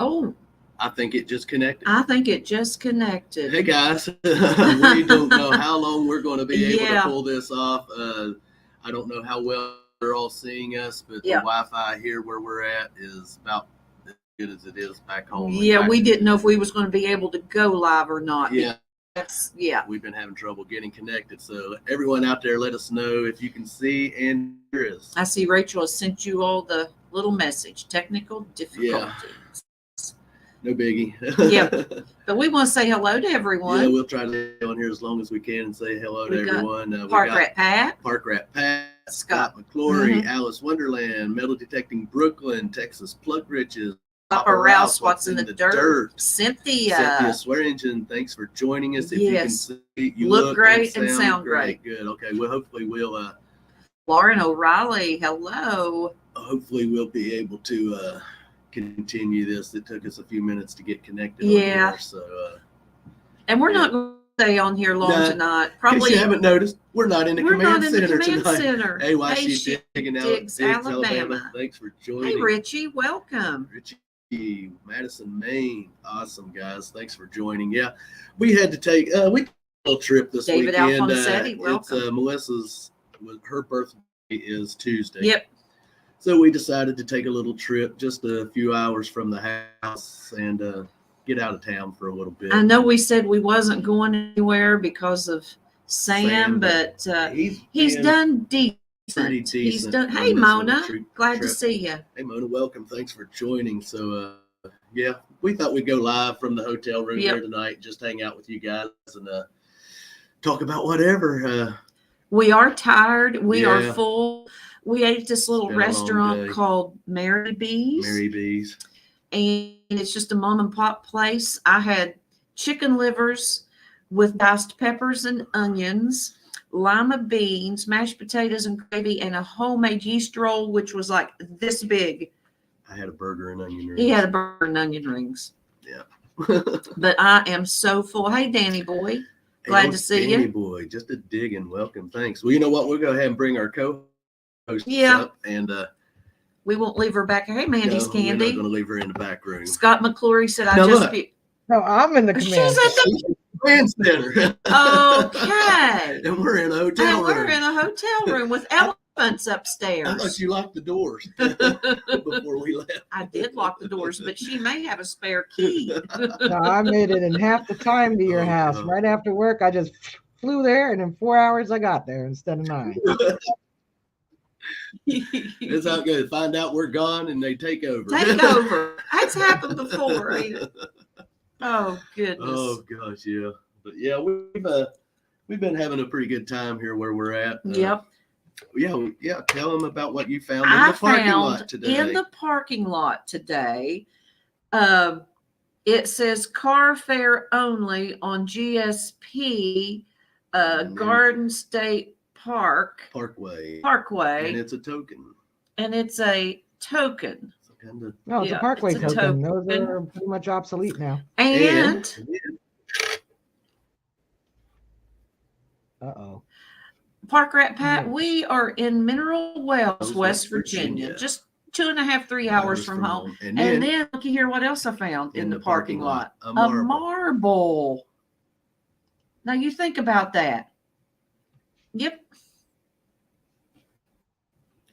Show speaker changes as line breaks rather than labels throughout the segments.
Oh,
I think it just connected.
I think it just connected.
Hey guys, we don't know how long we're going to be able to
Yeah.
pull this off. I don't know how well they're all seeing us, but the
Yeah.
Wi-Fi here where we're at is about as good as it is back home. In
Yeah,
fact,
we didn't know if we was going to be able to go live or not.
Yeah,
Yeah.
we've been having trouble getting connected. So everyone out there, let us know if you can see and hear us.
I see Rachel has sent you all the little message. Technical difficulties.
No biggie.
Yep. But we want to say hello to everyone.
Yeah, we'll try to stay on here as long as we can and say hello to everyone.
Park Rat Pat.
Park Rat Pat. Scott McClory, Alice Wonderland, Metal Detecting Brooklyn, Texas Plug Riches,
Papa Rouse, What's in the Dirt,
Cynthia Swearingen, thanks for joining us. If you can see, you
look great and sound great.
Good. Okay, well, hopefully we'll.
Lauren O'Reilly, hello.
Hopefully we'll be able to continue this. It took us a few minutes to get connected.
Yeah.
On here, so.
And we're not going to stay on here long tonight. Probably.
In case you haven't noticed, we're not in the command center tonight.
Hey,
AYC Digging Out Diggs, Alabama. Thanks for joining.
Hey, Richie, welcome.
Richie, Madison, Maine. Awesome, guys. Thanks for joining. Yeah, we had to take we took a little trip this
David
weekend.
Alfonsetti, welcome.
It's Melissa's. Her birthday is Tuesday.
Yep.
So we decided to take a little trip, just a few hours from the house, and get out of town for a little bit.
I know we said we wasn't going anywhere because of Sam, but he's done decent.
Pretty decent.
He's done. Hey, Mona, glad to see you.
Hey, Mona, welcome. Thanks for joining. So, yeah, we thought we'd go live from the hotel room here tonight, just hang out with you guys and talk about whatever.
We are tired. We are full. We ate at this little restaurant called Mary B's.
Mary B's.
And it's just a mom and pop place. I had chicken livers with diced peppers and onions, lima beans, mashed potatoes and gravy, and a homemade yeast roll, which was like this big.
I had a burger and onion rings.
He had a burger and onion rings.
Yeah.
But I am so full. Hey, Danny boy. Glad to see you.
Danny boy, just a digging. Welcome. Thanks. Well, you know what? We'll go ahead and bring our co-host up, and
we won't leave her back. Hey, Mandy's Candy.
We're not going to leave her in the back room.
Scott McClory said,
No, I'm in the command.
She's at the
command center.
Okay.
And we're in a hotel room.
We're in a hotel room with elephants upstairs.
I thought you locked the doors before we left.
I did lock the doors, but she may have a spare key.
No, I made it in half the time to your house.
God.
Right after work, I just flew there, and in 4 hours, I got there instead of 9.
That's how it goes. Find out we're gone, and they take over.
Take over. That's happened before. Oh, goodness.
Oh, gosh, yeah. But, yeah, we've been having a pretty good time here where we're at.
Yep.
Yeah. Tell them about what you found in the parking lot today.
In the parking lot today, it says car fare only on GSP Garden State Parkway.
And it's a token.
It's a
No, it's a Parkway token. Those are pretty much obsolete now.
And
uh-oh.
Park Rat Pat, we are in Mineral Wells, West Virginia, just 2.5, 3 hours from home. And then look here, what else I found in the parking lot? A marble. Now you think about that. Yep.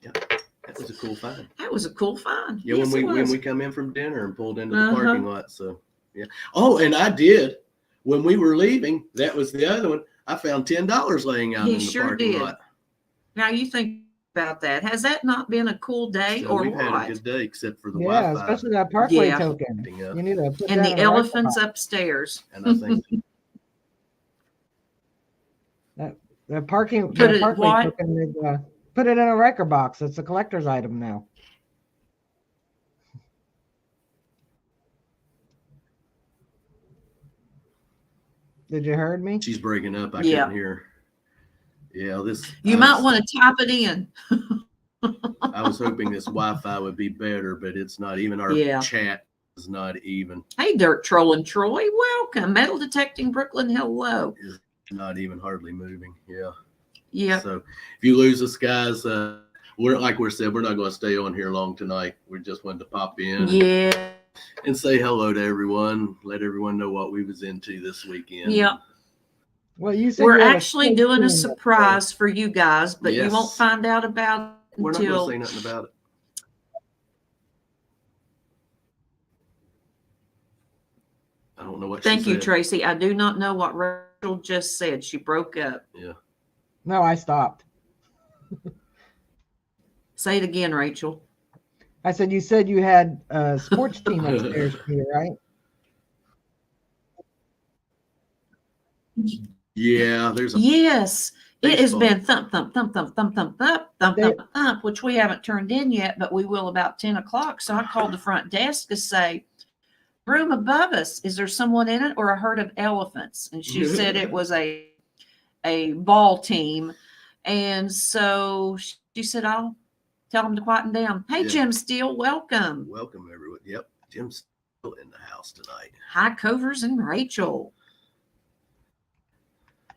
That was a cool find.
That was a cool find.
Yeah, yes, when we come in from dinner and pulled into the parking lot. So yeah. Oh, and I did when we were leaving. That was the other one. I found $10 laying out in the parking lot.
Now you think about that. Has that not been a cool day or
we've
what?
had a good day except for the Wi-Fi.
Yeah, especially that Parkway token. You need to put
and
that
the elephants upstairs.
And I think
the parkway token is put it in a record box. It's a collector's item now. Did you heard me?
She's breaking up. I couldn't hear. Yeah,
You might want to type it in.
I was hoping this Wi-Fi would be better, but it's not even. Our chat is not even.
Hey, Dirt Trolling Troy, welcome. Metal Detecting Brooklyn, hello.
It's not even hardly moving. Yeah.
Yeah.
So if you lose us, guys, we're not going to stay on here long tonight. We just wanted to pop in.
Yeah.
And say hello to everyone. Let everyone know what we was into this weekend.
Yeah.
Well, you said
We're
you had
actually doing a surprise for you guys, but you won't
Yes.
find out about it
We're not
until.
going to say nothing about it. I don't know what
Thank
she
you,
said.
Tracy. I do not know what Rachel just said. She broke up.
Yeah.
No, I stopped.
Say it again, Rachel.
I said you said you had a sports team upstairs for you, right?
Yeah, there's a
Yes. It has
baseball.
been thump, thump, thump, thump, thump, thump, thump, thump, thump, thump, which we haven't turned in yet, but we will about 10 o'clock. So I called the front desk to say, room above us, is there someone in it or a herd of elephants? And she said it was a ball team. And so she said, I'll tell them to quieten down. Hey,
Yeah.
Jim Steele, welcome.
Welcome, everyone. Yep, Jim's still in the house tonight.
Hi, Covers and Rachel.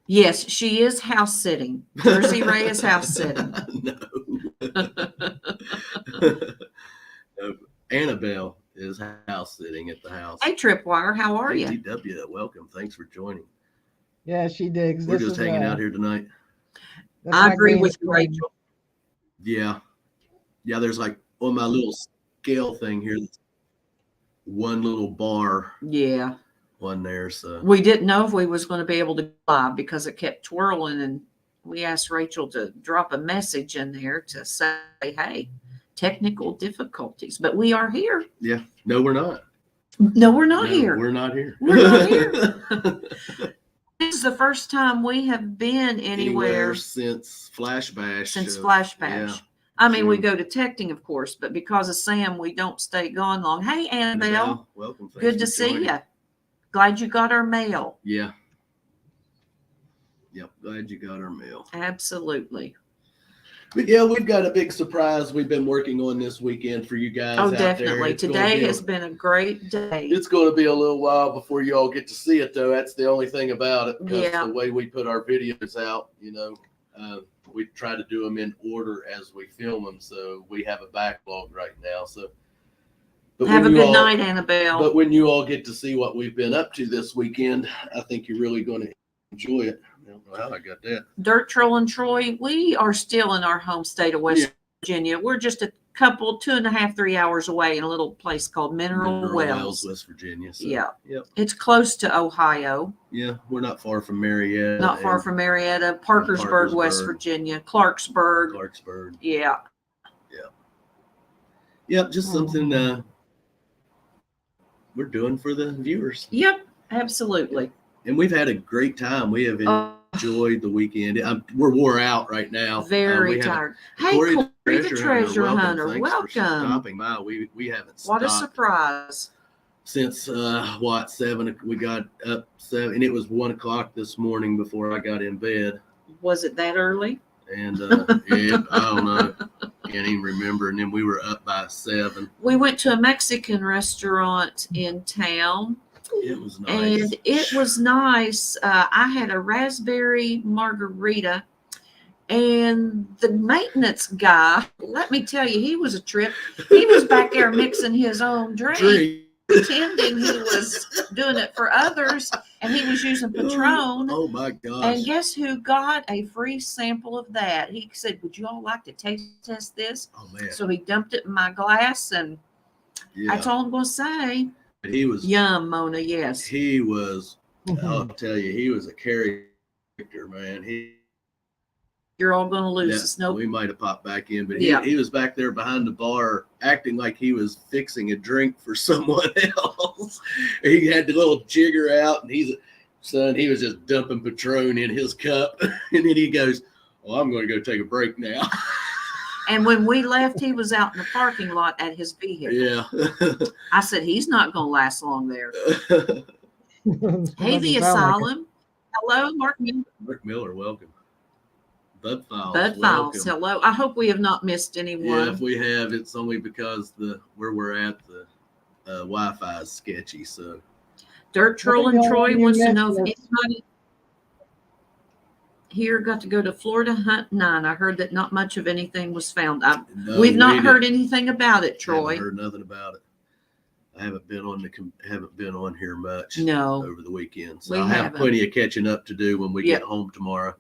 Yes, she is house sitting. Jersey Ray is house sitting.
No. No. Annabelle is house sitting at the house.
Hey, Tripwire, how are you?
ATW, welcome. Thanks for joining.
Yeah, she digs.
We're just hanging out here tonight.
I agree with you, Rachel.
Yeah. Yeah, there's like on my little scale thing here, one little bar
Yeah.
on there. So
We didn't know if we was going to be able to go live because it kept twirling, and we asked Rachel to drop a message in there to say, hey, technical difficulties, but we are here.
yeah. No, we're not.
No, we're not
No,
here.
We're not here.
We're not here. This is the first time we have been anywhere
since Flash Bash.
Flash Bash.
Yeah.
I mean, we
June.
go to Tecting, of course, but because of Sam, we don't stay gone long. Hey, Annabelle.
Welcome. Thanks
Good
for
to see
joining.
you. Glad you got our mail.
Yeah. Yep. Glad you got our mail.
Absolutely.
But yeah, we've got a big surprise we've been working on this weekend for you guys.
Oh,
out there.
definitely.
It's gonna
Today
be
has been a great day.
It's going to be a little while before you all get to see it, though. That's the only thing about it. Because
Yeah.
the way we put our videos out, we try to do them in order as we film them. So we have a backlog right now. So, but
Have a
when you
good
all-
night, Annabelle.
But when you all get to see what we've been up to this weekend, I think you're really going to enjoy it. I don't know how I got that.
Dirt Troll and Troy, we are still in our home state of West Virginia. We're just a couple, 2.5, 3 hours away in a little place called Mineral Wells.
West Virginia. So,
Yeah.
Yep.
It's close to Ohio,
Yeah, we're not far from Marietta.
not far
and
from Marietta, Parkersburg, West
Parkersburg.
Virginia, Clarksburg.
Clarksburg.
Yeah.
Yep, just something we're doing for the viewers.
Yep, absolutely.
And we've had a great time. We have
Oh,
enjoyed the weekend. We're wore out right now.
very
we haven't-
tired. Hey,
Corey
Corey the Treasure Hunter,
Thanks for
welcome.
stopping by. We haven't
What a
stopped
surprise.
since 7. We got up 7, and it was 1:00 this morning before I got in bed.
Was it that early?
And yeah, I don't know, can't even remember. And then we were up by 7.
We went to a Mexican restaurant in town.
It was nice.
And it was nice. I had a raspberry margarita, and the maintenance guy, let me tell you, he was a trip. He was back there mixing his own drink, pretending he was doing it for others, and he was using Patron.
Oh my gosh.
And guess who got a free sample of that? He said, would you all like to taste test this?
Oh man.
So he dumped it in my glass, and
Yeah.
that's all I'm going to say.
He was.
Yum, Mona, yes.
He was. I'll tell you, he was a character, man.
You're all going to lose us. Nope.
We might have popped back in, but
Yeah.
he was back there behind the bar acting like he was fixing a drink for someone else. He had the little jigger out, and he was just dumping Patron in his cup. And then he goes, well, I'm going to go take a break now.
And when we left, he was out in the parking lot at his vehicle.
Yeah.
I said, he's not going to last long there. Hey, the
Doesn't sound like it.
Asylum. Hello, Mark Miller.
Mark Miller, welcome. Bud Files.
Bud Files.
welcome.
Hello. I hope we have not missed anyone.
Yeah, if we have, it's only because where we're at, the Wi-Fi is sketchy. So
Dirt Troll
Nothing
and Troy
wrong with
wants to
you,
know if
Messi.
anybody here got to go to Florida Hunt 9. I heard that not much of anything was found.
no,
We've not
we
heard anything about it,
haven't
Troy.
heard nothing about it. I haven't been on here much
No,
over the weekend. So
we
I have
haven't.
plenty of catching up to do when we get home tomorrow.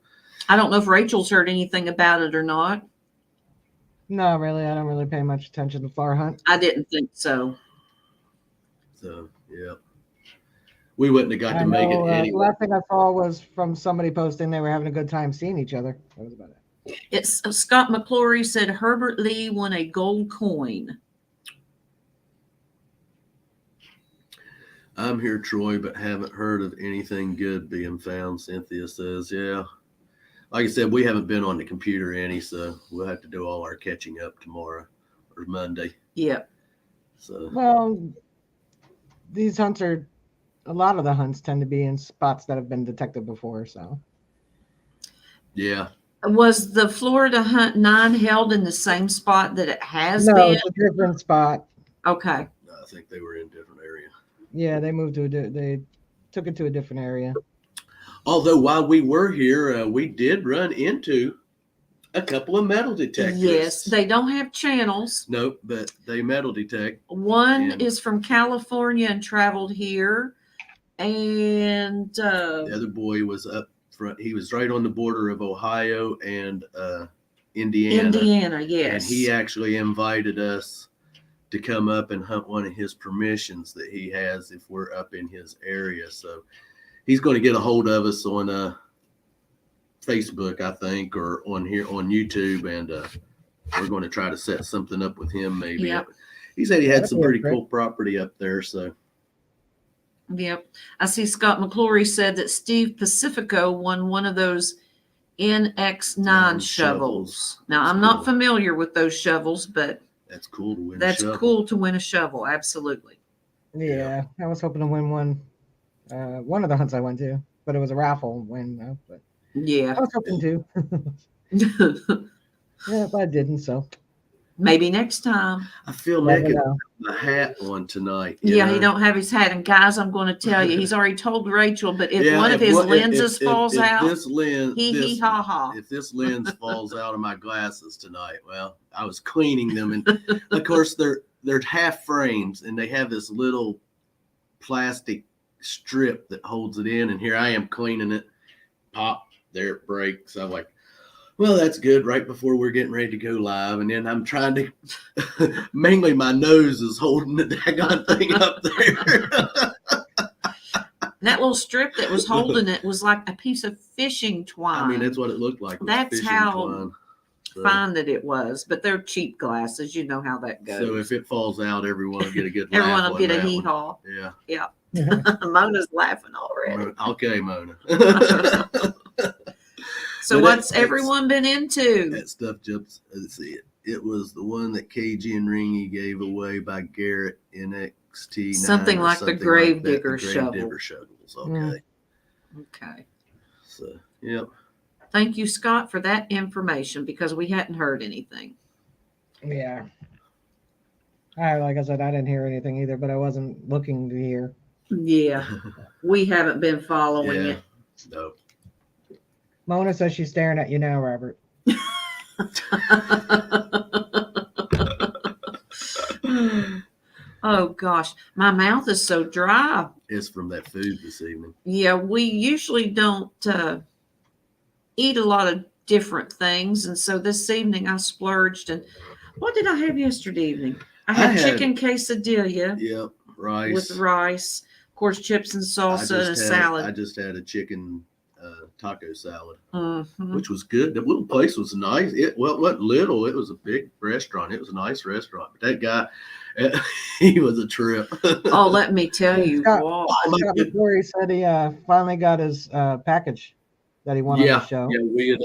I don't know if Rachel's heard anything about it or not.
No, really. I don't really pay much attention to Flower Hunt.
I didn't think so.
So, yeah. We wouldn't have got to make it anyway.
The last thing I saw was from somebody posting they were having a good time seeing each other. That was about it.
It's Scott McClory said Herbert Lee won a gold coin.
I'm here, Troy, but haven't heard of anything good being found. Cynthia says, yeah. Like I said, we haven't been on the computer any, so we'll have to do all our catching up tomorrow or Monday.
Yep.
So
well, these hunts a lot of the hunts tend to be in spots that have been detected before. So
yeah.
Was the Florida Hunt 9 held in the same spot that it has been?
No, it's a different spot.
Okay.
No, I think they were in a different area.
Yeah, they moved they took it to a different area.
Although while we were here, we did run into a couple of metal detectors.
Yes, they don't have channels.
Nope, but they metal detect.
One is from California and traveled here. And
the other boy was up front. He was right on the border of Ohio and Indiana.
Indiana, yes.
And he actually invited us to come up and hunt one of his permissions that he has if we're up in his area. So he's going to get a hold of us on Facebook, I think, or on here on YouTube, and we're going to try to set something up with him maybe.
Yep.
He said he had some pretty cool property up there, so.
Yep. I see Scott McClory said that Steve Pacifico won one of those NX9 shovels. Now, I'm not familiar with those shovels, but
that's cool to win.
That's cool to win a shovel. Absolutely.
Yeah, I was hoping to win one of the hunts I went to, but it was a raffle win. But
yeah,
I was hoping to. Yeah, but I didn't. So
maybe next time.
I feel like the hat on tonight.
Yeah, he don't have his hat. And guys, I'm going to tell you, he's already told Rachel, but if one of his lenses falls out,
this lens,
ha ha.
If this lens falls out of my glasses tonight, well, I was cleaning them, and of course they're half frames, and they have this little plastic strip that holds it in, and here I am cleaning it. Pop, there it breaks. I'm like, well, that's good right before we're getting ready to go live. And then I'm trying to, mainly my nose is holding the daggone thing up there.
That little strip that was holding it was like a piece of fishing twine.
I mean, that's what it looked like.
That's how fine that it was. But they're cheap glasses. You know how that goes.
So if it falls out, everyone will get a good laugh.
Everyone will get a hee-haw.
Yeah.
Yeah. Mona's laughing already.
Okay, Mona.
So what's everyone been into?
That stuff jumps. Let's see it. It was the one that KG and Ringy gave away by Garrett NXT.
Something like the Gravedigger shovel.
Gravedigger shovels. Okay.
Okay.
So, yep.
Thank you, Scott, for that information because we hadn't heard anything.
Yeah. Like I said, I didn't hear anything either, but I wasn't looking to hear.
Yeah. We haven't been following it.
No.
Mona says she's staring at you now, Robert.
Oh, gosh. My mouth is so dry.
It's from that food this evening.
Yeah, we usually don't eat a lot of different things. And so this evening I splurged. And what did I have yesterday evening? I had chicken quesadilla.
Yep, rice.
With rice. Of course, chips and salsa and a salad.
I just had a chicken taco salad,
mm-hmm.
which was good. The little place was nice. It wasn't little. It was a big restaurant. It was a nice restaurant. But that guy, he was a trip.
Oh, let me tell you.
Scott McClory said he finally got his package that he won on the show.
Yeah, we had.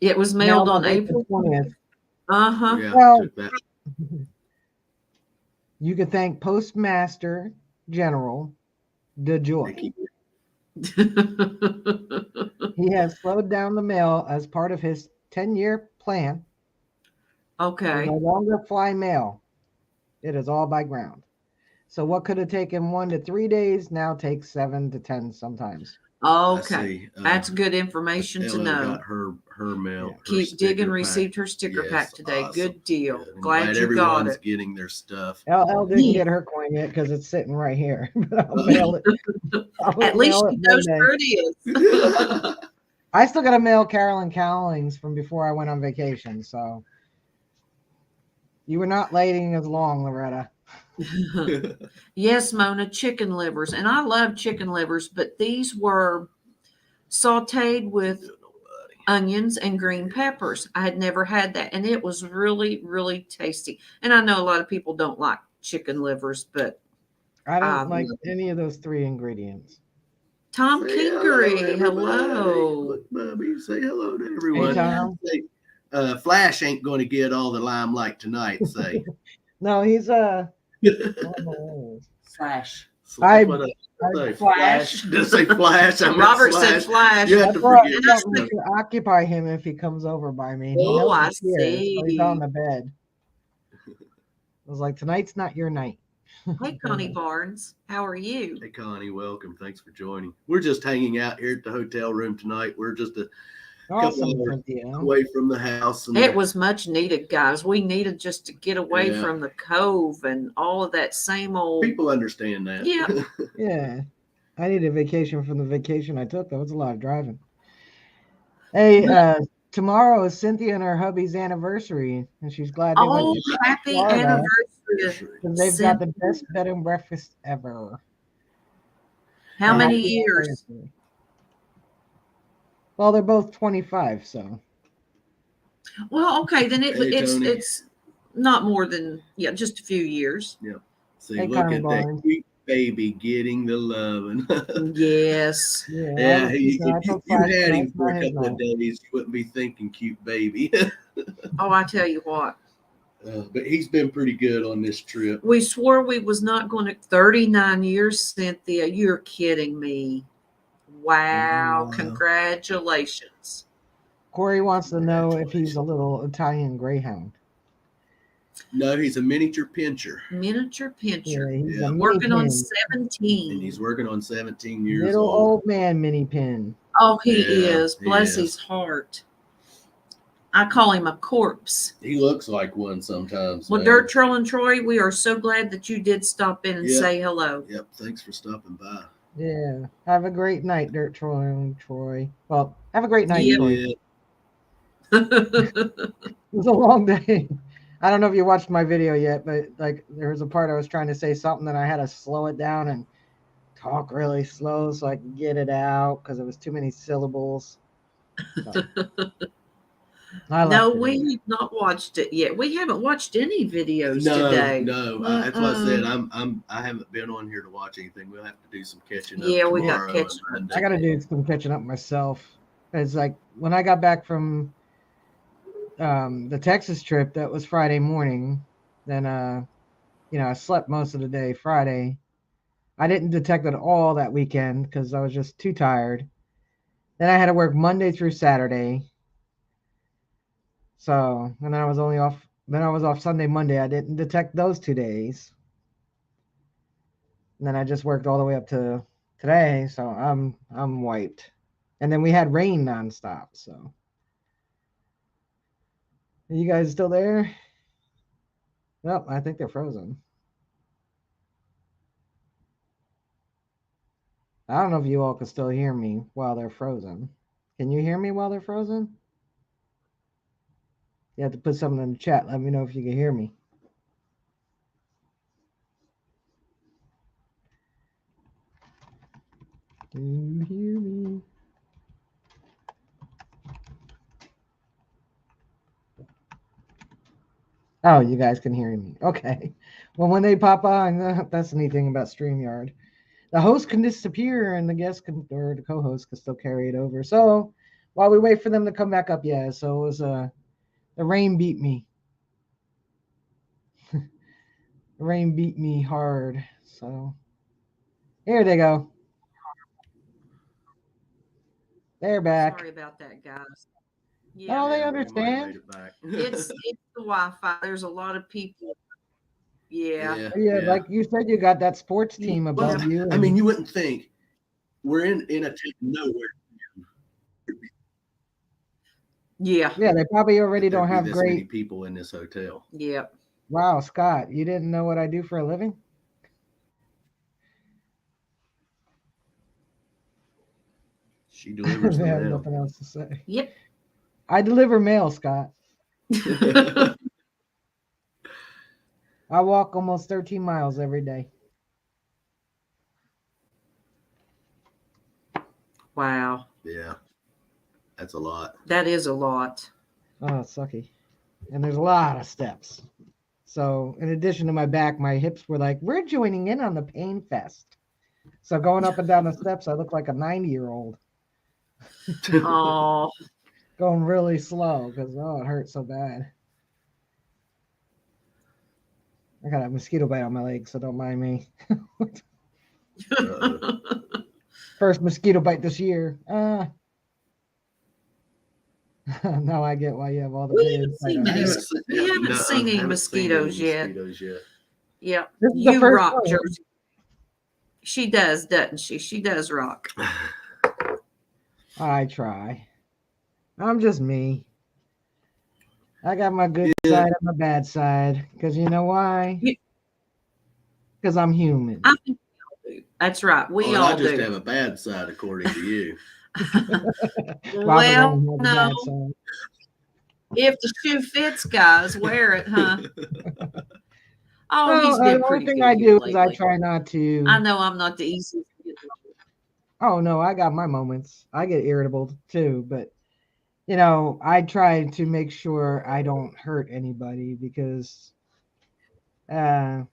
It was mailed on April
20th.
Uh-huh.
Yeah,
well, you could thank Postmaster General DeJoy. He has slowed down the mail as part of his 10-year plan.
Okay.
No longer fly mail. It is all by ground. So what could have taken 1 to 3 days now takes 7 to 10 sometimes.
Okay, that's good information to
Ella
know.
got her mail.
Keep digging. Received her sticker pack today.
Awesome.
Good deal.
Good.
Glad you got it.
Getting their stuff.
Elle didn't get her coin yet because it's sitting right here. But I'll mail it.
At least she knows where it is.
I still got to mail Carolyn Cowlings from before I went on vacation. So you were not waiting as long, Loretta.
Yes, Mona, chicken livers. And I love chicken livers, but these were sauteed with onions and green peppers. I had never had that, and it was really, really tasty. And I know a lot of people don't like chicken livers, but
I don't like any of those 3 ingredients.
Tom Kingery, hello.
Look, Bubby, say hello to everyone.
Hey, Tom.
Say, Flash ain't going to get all the limelight tonight. Say,
no, he's
Flash.
Flash. Just say Flash.
Robert said Flash.
You have to forget.
We can occupy him if he comes over by me.
Oh, I see.
So he's on the bed. I was like, tonight's not your night.
Hey, Connie Barnes. How are you?
Hey, Connie. Welcome. Thanks for joining. We're just hanging out here at the hotel room tonight. We're just a couple hours away from the house. And
it was much needed, guys. We needed just to get away from the cove and all of that same old.
People understand that.
Yeah.
Yeah. I need a vacation from the vacation I took. That was a lot of driving. Hey, tomorrow is Cynthia and her hubby's anniversary, and she's glad they went to
happy anniversary.
They've got the best bed and breakfast ever.
How many years?
Well, they're both 25, so.
Well, okay, then it's not more than just a few years.
Yeah. See, hey, look at that cute baby getting the love.
Yes.
Yeah. You had him for a couple of days, you wouldn't be thinking cute baby.
Oh, I tell you what.
But he's been pretty good on this trip.
We swore we was not going to 39 years, Cynthia. You're kidding me. Wow. Congratulations.
Corey wants to know if he's a little Italian greyhound.
No, he's a miniature pinscher.
Miniature pinscher.
Yeah, he's
working on 17.
And he's working on 17 years
Little
old.
Old man mini pin.
Oh, he is. Bless his heart. I call him a corpse.
He looks like one sometimes.
Well, Dirt Troll and Troy, we are so glad that you did stop in and say hello.
Yep. Thanks for stopping by.
Yeah. Have a great night, Dirt Troll and Troy. Well, have a great night, Troy. It was a long day. I don't know if you watched my video yet, but like there was a part I was trying to say something and I had to slow it down and talk really slow so I could get it out because it was too many syllables. So.
No, we have not watched it yet. We haven't watched any videos today.
No, that's what I said. I haven't been on here to watch anything. We'll have to do some catching up.
Yeah, we got catching up.
I got to do some catching up myself. It's like when I got back from the Texas trip, that was Friday morning. Then, I slept most of the day Friday. I didn't detect it all that weekend because I was just too tired. Then I had to work Monday through Saturday. So, and then I was off Sunday, Monday. I didn't detect those 2 days. And then I just worked all the way up to today. So I'm wiped. And then we had rain nonstop. So, are you guys still there? Nope, I think they're frozen. I don't know if you all can still hear me while they're frozen. Can you hear me while they're frozen? You have to put something in the chat. Let me know if you can hear me. Do you hear me? Oh, you guys can hear me. Okay. Well, when they pop on, that's the neat thing about StreamYard. The host can disappear and the guest can, or the co-host can still carry it over. So while we wait for them to come back up, so it was the rain beat me. The rain beat me hard. So here they go. They're back.
Sorry about that, guys.
Yeah, they understand.
It's the Wi-Fi. There's a lot of people. Yeah,
like you said, you got that sports team above you.
I mean, you wouldn't think We're in a nowhere.
Yeah.
Yeah, they probably already
There'd
don't
be
have
this many
great.
people in this hotel.
Yep.
Wow, Scott, you didn't know what I do for a living?
She delivers
I
the
have
mail.
nothing else to say.
Yep.
I deliver mail, Scott. I walk almost 13 miles every day.
Wow.
Yeah, that's a lot.
That is a lot.
Oh, it's sucky. And there's a lot of steps. So in addition to my back, my hips were like, we're joining in on the pain fest. So going up and down the steps, I look like a 90-year-old.
Oh.
Going really slow because, it hurts so bad. I got a mosquito bite on my leg, so don't mind me. First mosquito bite this year. Now I get why you have all the
We
videos.
haven't seen any mosquitoes yet. Yeah.
This is
You
the first
rock,
one.
Jersey. She does, doesn't she? She does rock.
I try. I'm just me. I got my good side and my bad side. Because you know why? Because I'm human.
That's right. We all
I just
do.
have a bad side, according to you.
Well, no. If the shoe fits, guys, wear it, huh? Oh, he's been pretty good.
The only thing I do is I try not to.
I know I'm not the easiest.
Oh, no, I got my moments. I get irritable too, but I try to make sure I don't hurt anybody because, just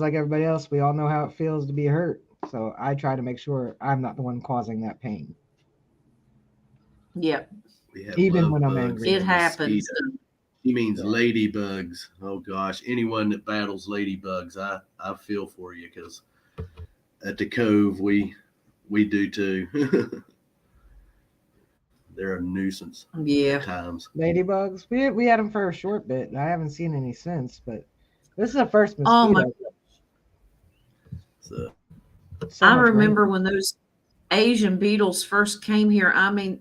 like everybody else, we all know how it feels to be hurt. So I try to make sure I'm not the one causing that pain.
Yep.
Even when I'm angry.
It happens.
He means ladybugs. Oh gosh, anyone that battles ladybugs, I feel for you because at the Cove we do too. They're a nuisance.
Yeah.
At times.
Ladybugs. We had them for a short bit. I haven't seen any since, but this is the first mosquito.
So
I remember when those Asian beetles first came here. I mean,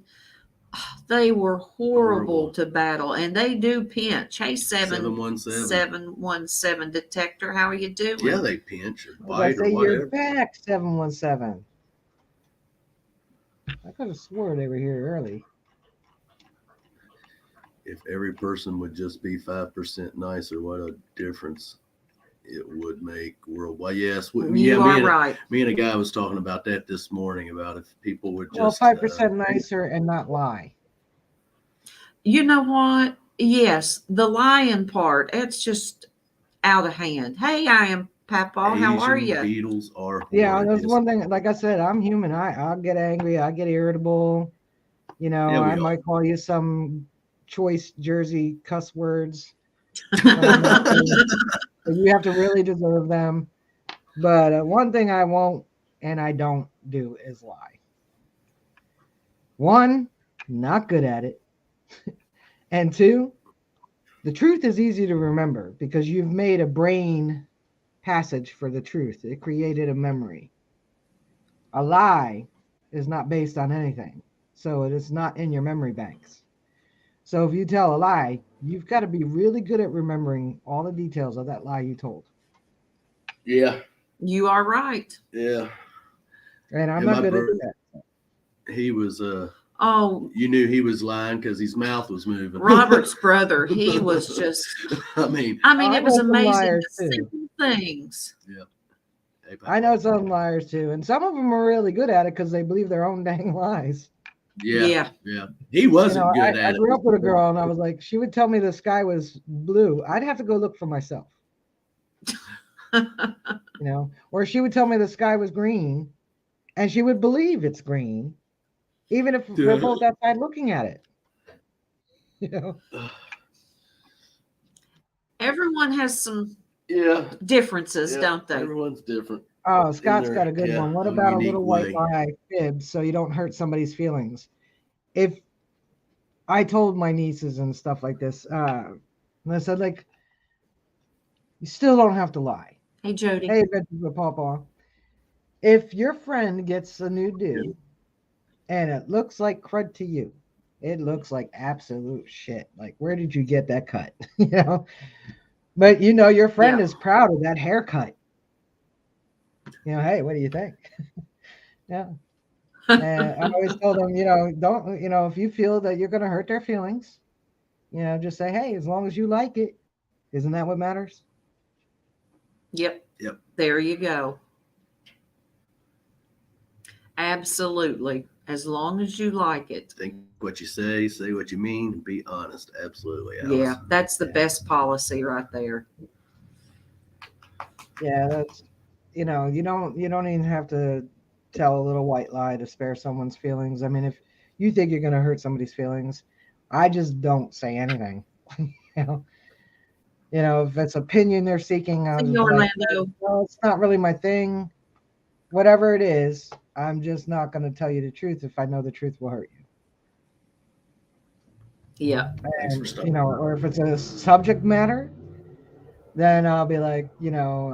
they were horrible to battle, and they do pinch. Hey, 717 detector, how are you doing?
Yeah, they pinch or bite or whatever.
You're back, 717. I could have swore they were here early.
If every person would just be 5% nicer, what a difference it would make worldwide. Yes,
you are right.
Me and a guy was talking about that this morning, about if people would just
5% nicer and not lie.
You know what? Yes, the lying part, it's just out of hand. Hey, I am Papa. How are you?
Beetles are horrendous.
Yeah, that's one thing. Like I said, I'm human. I'll get angry. I get irritable. I might call you some choice Jersey cuss words. You have to really deserve them. But one thing I won't and I don't do is lie. One, not good at it. And two, the truth is easy to remember because you've made a brain passage for the truth. It created a memory. A lie is not based on anything. So it is not in your memory banks. So if you tell a lie, you've got to be really good at remembering all the details of that lie you told.
Yeah.
You are right.
Yeah.
And I'm not good at that.
He was
oh,
you knew he was lying because his mouth was moving.
Robert's brother, he was just I mean it was amazing to see things.
Yeah.
I know some liars too, and some of them are really good at it because they believe their own dang lies.
Yeah. He wasn't good at it.
I grew up with a girl, and I was like, she would tell me the sky was blue. I'd have to go look for myself. Or she would tell me the sky was green, and she would believe it's green, even if we're both outside looking at it.
Everyone has some differences, don't they?
Everyone's different.
Oh, Scott's got a good one. What about a little white lie fib so you don't hurt somebody's feelings? If I told my nieces and stuff like this, and I said, like, you still don't have to lie.
Hey, Jody.
Hey, Adventures with Pawpaw. if your friend gets a new dude and it looks like crud to you, it looks like absolute shit. Like, where did you get that cut? You know, but you know, your friend is proud of that haircut. You know, hey, what do you think? Yeah. And I always tell them, you know, don't, you know, if you feel that you're going to hurt their feelings, you know, just say, hey, as long as you like it, isn't that what matters?
Yep.
Yep.
There you go. Absolutely. As long as you like it.
Think what you say what you mean, and be honest. Absolutely. Alice.
Yeah, that's the best policy right there.
Yeah, that's, you know, you don't even have to tell a little white lie to spare someone's feelings. I mean, if you think you're going to hurt somebody's feelings, I just don't say anything. You know, if it's opinion they're seeking, I'll just be like, well, it's not really my thing. Whatever it is, I'm just not going to tell you the truth if I know the truth will hurt you.
Yeah.
And, you know, or if it's a subject matter, then I'll be like, you know,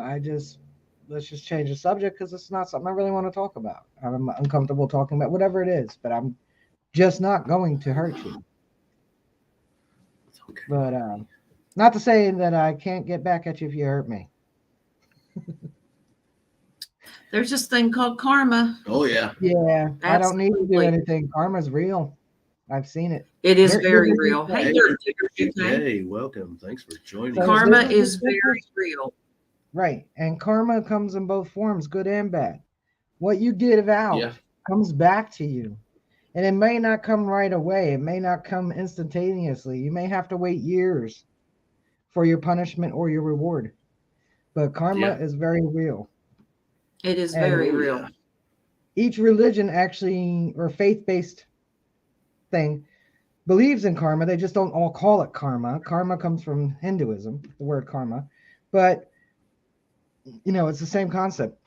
let's just change the subject because it's not something I really want to talk about. I'm uncomfortable talking about whatever it is, but I'm just not going to hurt you.
Okay.
But not to say that I can't get back at you if you hurt me.
There's this thing called karma.
Oh, yeah.
Yeah. Absolutely. I don't need to do anything. Karma's real. I've seen it.
It is very real. Hey,
hey, welcome. Thanks for joining.
Karma is very real.
Right. And karma comes in both forms, good and bad. What you give out comes back to you. And it may not come right away. It may not come instantaneously. You may have to wait years for your punishment or your reward. But karma is very real.
It is very real.
Each religion actually, or faith-based thing, believes in karma. They just don't all call it karma. Karma comes from Hinduism, the word karma. But, you know, it's the same concept.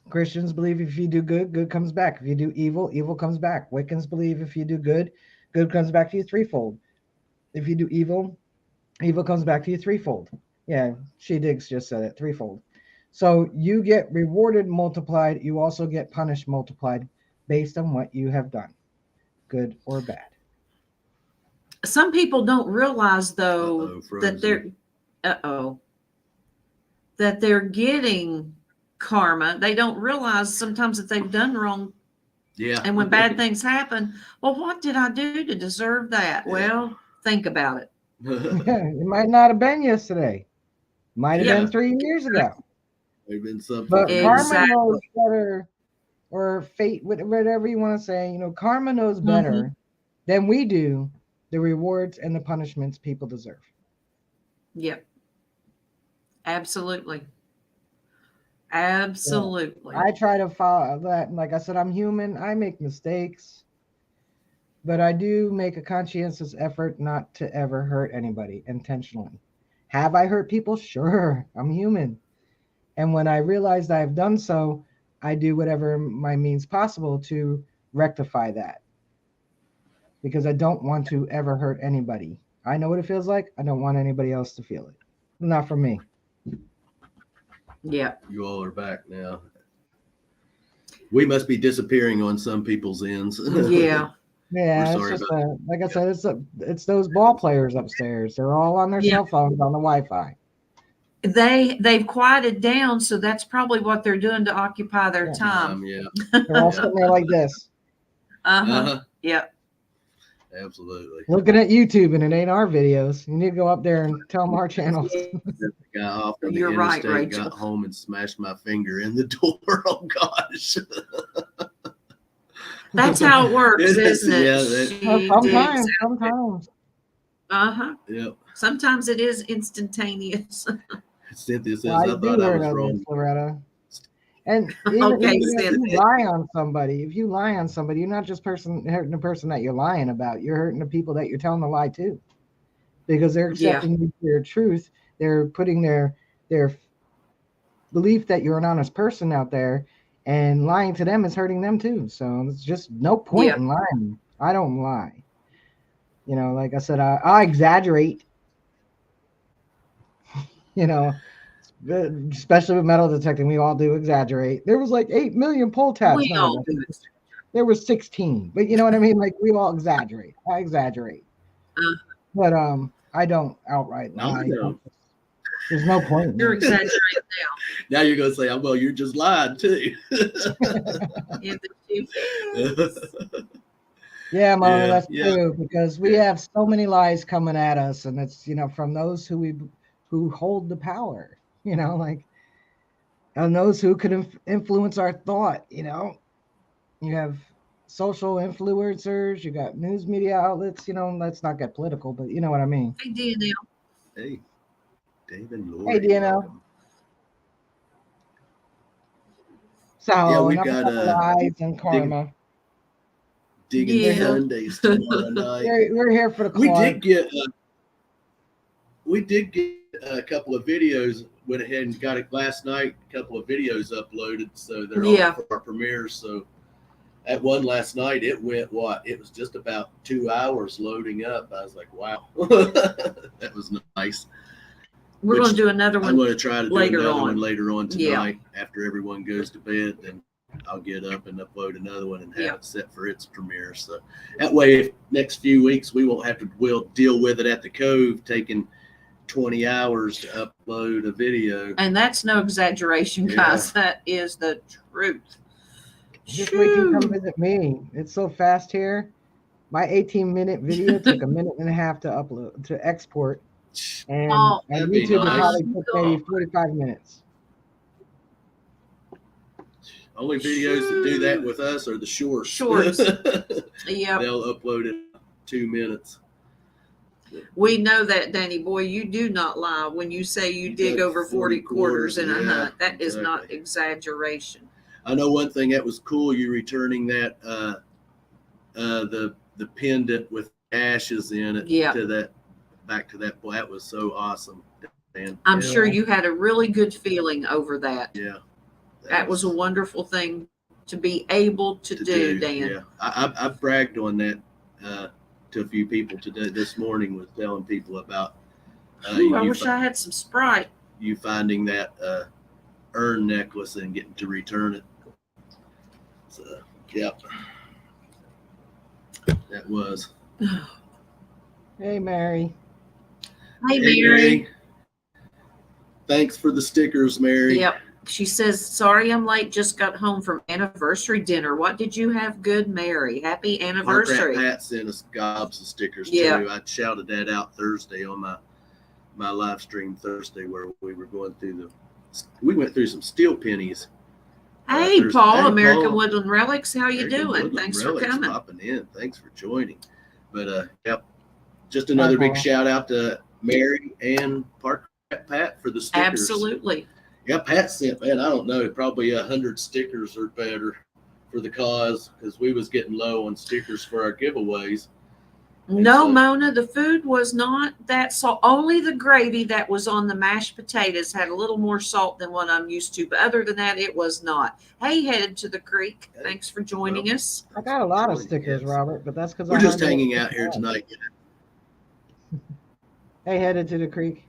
Christians believe if you do good, good comes back. If you do evil, evil comes back. Wiccans believe if you do good, good comes back to you threefold. If you do evil, evil comes back to you threefold. Yeah, She Digs just said it, threefold. So you get rewarded multiplied. You also get punished multiplied based on what you have done, good or bad.
Some people don't realize, though, that they're getting karma. They don't realize sometimes that they've done wrong.
Yeah.
And when bad things happen, well, what did I do to deserve that? Yeah. Well, think about it.
It might not have been yesterday. Might have been 3 years ago.
There's been something.
But karma knows better, or fate, whatever you want to say. You know, karma knows better than we do the rewards and the punishments people deserve.
Yep. Absolutely. Absolutely.
Yeah. I try to follow that. Like I said, I'm human. I make mistakes. But I do make a conscientious effort not to ever hurt anybody intentionally. Have I hurt people? Sure. I'm human. And when I realized I've done so, I do whatever my means possible to rectify that. Because I don't want to ever hurt anybody. I know what it feels like. I don't want anybody else to feel it. Not for me.
Yeah.
You all are back now. We must be disappearing on some people's ends.
Yeah.
Yeah, it's just like I said, it's those ball players upstairs. They're all on their cell phones on the Wi-Fi.
They've quieted down, so that's probably what they're doing to occupy their time.
They're all sitting there like this.
Yeah.
Absolutely.
Looking at YouTube, and it ain't our videos. You need to go up there and tell them our channels.
Got off on the
You're right,
interstate,
Rachel.
got home and smashed my finger in the door. Oh gosh.
That's how it works, isn't it?
Sometimes.
Yep.
Sometimes
it is instantaneous.
Cynthia says, I thought I was wrong.
Loretta. And even if you lie on somebody, you're not just hurting the person that you're lying about. You're hurting the people that you're telling the lie to, because they're accepting you for your truth. They're putting their belief that you're an honest person out there, and lying to them is hurting them too. So it's just no point in lying. I don't lie. You know, like I said, I exaggerate. You know, especially with metal detecting, we all do exaggerate. There was like 8 million pull tabs.
We all do.
There was 16, but you know what I mean? Like we all exaggerate. I exaggerate. But I don't outright lie.
No.
There's no point.
You're exaggerating
Now you're gonna say, well, you're just lying too.
Yeah, Mona,
Yeah,
that's
yeah.
true, because we have so many lies coming at us, and it's, from those who hold the power, like, and those who could influence our thought. You have social influencers, you got news media outlets. Let's not get political, but you know what I mean.
Hey, DNL.
Hey, David Lloyd.
Hey, DNL. So
Yeah, we've
enough
got
about lies and karma.
Digging Sundays tomorrow night.
We're here for the
We
cause.
did get a couple of videos. Went ahead and got it last night. A couple of videos uploaded, so they're all for our premieres. So at one last night, it went It was just about 2 hours loading up. I was like, wow, that was nice.
We're going to do another one.
I'm going to try to do another
on.
one later on tonight after everyone goes to bed. Then I'll get up and upload another one and have it set for its premiere. So that way, if next few weeks we won't have to, we'll deal with it at the Cove, taking 20 hours to upload a video.
And that's no exaggeration, guys. That is the truth.
Just wait till you come visit me. It's so fast here. My 18-minute video took a minute and a half to export. And YouTube will probably took maybe 45 minutes.
Only videos that do that with us are the shorts.
Shorts. Yeah.
They'll upload it in 2 minutes.
We know that, Danny boy. You do not lie when you say you dig over 40 quarters in a hunt. That is not exaggeration.
I know one thing that was cool. You returning that the pendant with ashes in it to that back to that. Boy, that was so awesome. Man.
I'm sure you had a really good feeling over that.
Yeah.
That was a wonderful thing to be able to do, Dan.
Yeah, I bragged on that to a few people today. This morning was telling people about.
I wish I had some Sprite.
You finding that urn necklace and getting to return it. So, yep, that was.
Hey, Mary.
Hey, Mary.
Thanks for the stickers, Mary.
Yep. She says, sorry I'm late. Just got home from anniversary dinner. What did you have good, Mary? Happy anniversary.
Pat sent us gobs of stickers, too. I shouted that out Thursday on my live stream Thursday where we were going through we went through some steel pennies.
Hey, Paul,
hey,
American
Paul.
Woodland Relics. How you doing?
Woodland
Thanks
Relics
for coming.
Popping in. Thanks for joining. But, yep, just another big shout out to Mary and Park Pat for the stickers.
Absolutely.
Yeah, Pat sent, man, I don't know, probably 100 stickers or better for the cause because we was getting low on stickers for our giveaways.
No, Mona, the food was not that salt. Only the gravy that was on the mashed potatoes had a little more salt than what I'm used to. But other than that, it was not. Hey, Headed to the Creek. Thanks for joining us.
I got a lot of stickers, Robert, but that's because
we're just hanging out here tonight.
Hey, Headed to the Creek.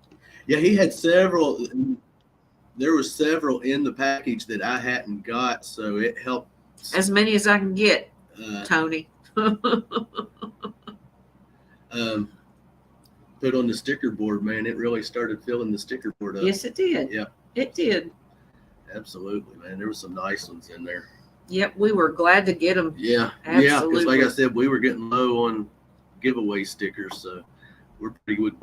Yeah, he had several. There were several in the package that I hadn't got, so it helped.
As many as I can get, Tony.
Put on the sticker board, man. It really started filling the sticker board up.
Yes, it did.
Yep.
It did.
Absolutely, man. There were some nice ones in there.
Yep, we were glad to get them.
Yeah.
Absolutely.
Yeah, because like I said, we were getting low on giveaway stickers, so we're pretty good.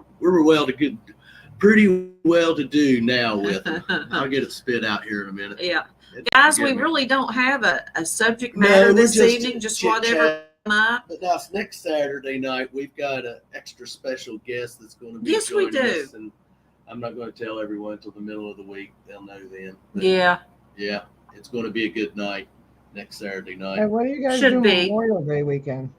Pretty well to do now with them. I'll get it spit out here in a minute.
Yeah. Guys, we really don't have a subject matter this evening, just whatever.
But now next Saturday night, we've got an extra special guest that's going to be joining us. And I'm not going to tell everyone until the middle of the week. They'll know then. But yeah, it's going to be a good night next Saturday night.
And what are you guys doing Memorial Day weekend?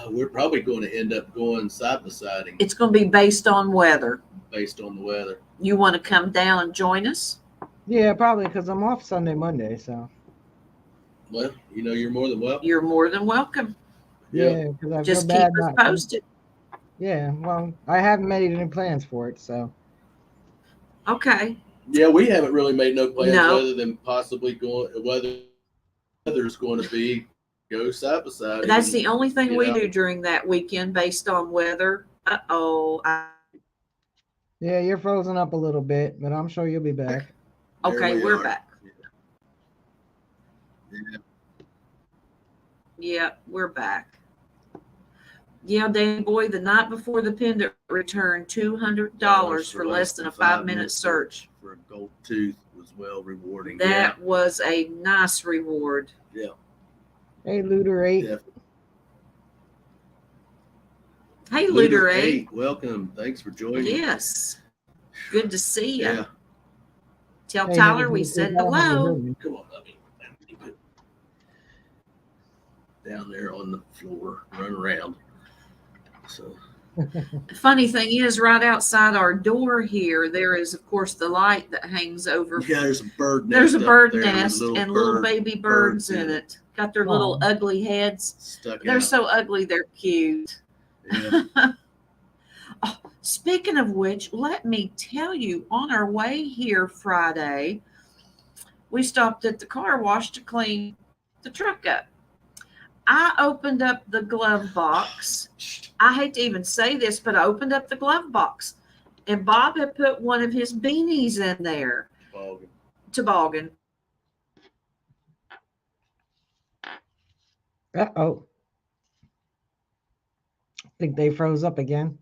We're probably going to end up going side-by-siding.
It's going to be based on weather.
Based on the weather.
You want to come down and join us?
Yeah, probably, because I'm off Sunday, Monday, so.
Well, you're more than welcome.
You're more than welcome.
Yeah, because I
just
feel bad
keep us posted.
Yeah, well, I haven't made any plans for it, so.
Okay.
Yeah, we haven't really made no plans
No.
other than possibly whether there's going to be go side by side.
That's
and
the only thing
get
we
out.
do during that weekend based on weather.
Yeah, you're frozen up a little bit, but I'm sure you'll be back.
There
Okay,
we
we're
are.
back.
Yeah.
Yeah, we're back. Yeah, Danny boy, the night before the pendant returned $200 for less than a 5-minute search.
For a gold tooth was well rewarding.
That was a nice reward.
Yeah.
Hey, Looter 8.
Yeah.
Hey, Looter 8.
Welcome. Thanks for joining.
Yes. Good to see you.
Yeah.
Tell
Hey,
Tyler
hey,
we
hey,
said
hey,
hello.
Come on, Bubby. Down there on the floor, run around. So.
Funny thing is, right outside our door here, there is, of course, the light that hangs over.
Yeah, there's a bird nest.
There's a bird
there with
nest and little baby birds in it. Got their little ugly heads.
They're
so ugly, they're cute.
Yeah.
Oh, speaking of which, let me tell you, on our way here Friday, we stopped at the car wash to clean the truck up. I opened up the glove box. I hate to even say this, but I opened up the glove box, and Bob had put one of his beanies in there. Toboggan.
Uh-oh. I think they froze up again.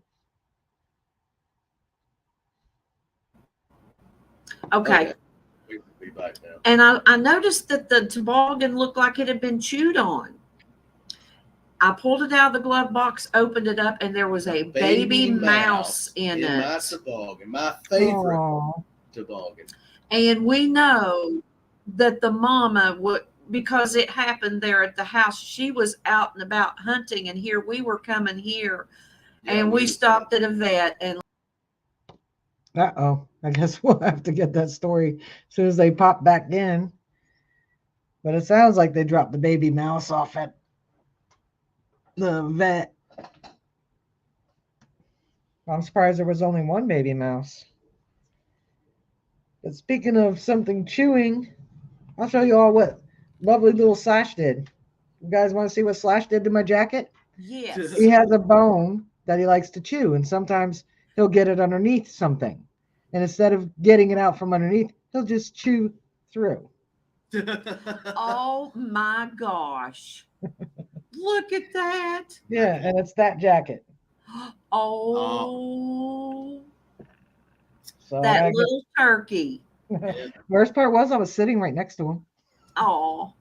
Okay.
We can be back now.
And I noticed that the toboggan looked like it had been chewed on. I pulled it out of the glove box, opened it up, and there was a baby mouse in it.
My toboggan, my favorite toboggan.
And we know that the mama would, because it happened there at the house, she was out and about hunting, and here we were coming here, and we stopped at a vet. And
uh-oh, I guess we'll have to get that story as soon as they pop back in. But it sounds like they dropped the baby mouse off at the vet. I'm surprised there was only one baby mouse. But speaking of something chewing, I'll show you all what lovely little Slash did. You guys want to see what Slash did to my jacket?
yes.
He has a bone that he likes to chew, and sometimes he'll get it underneath something. And instead of getting it out from underneath, he'll just chew through.
Oh my gosh. Look at that.
Yeah, and it's that jacket.
Oh.
So
That little turkey.
Worst part was I was sitting right next to him.
Oh.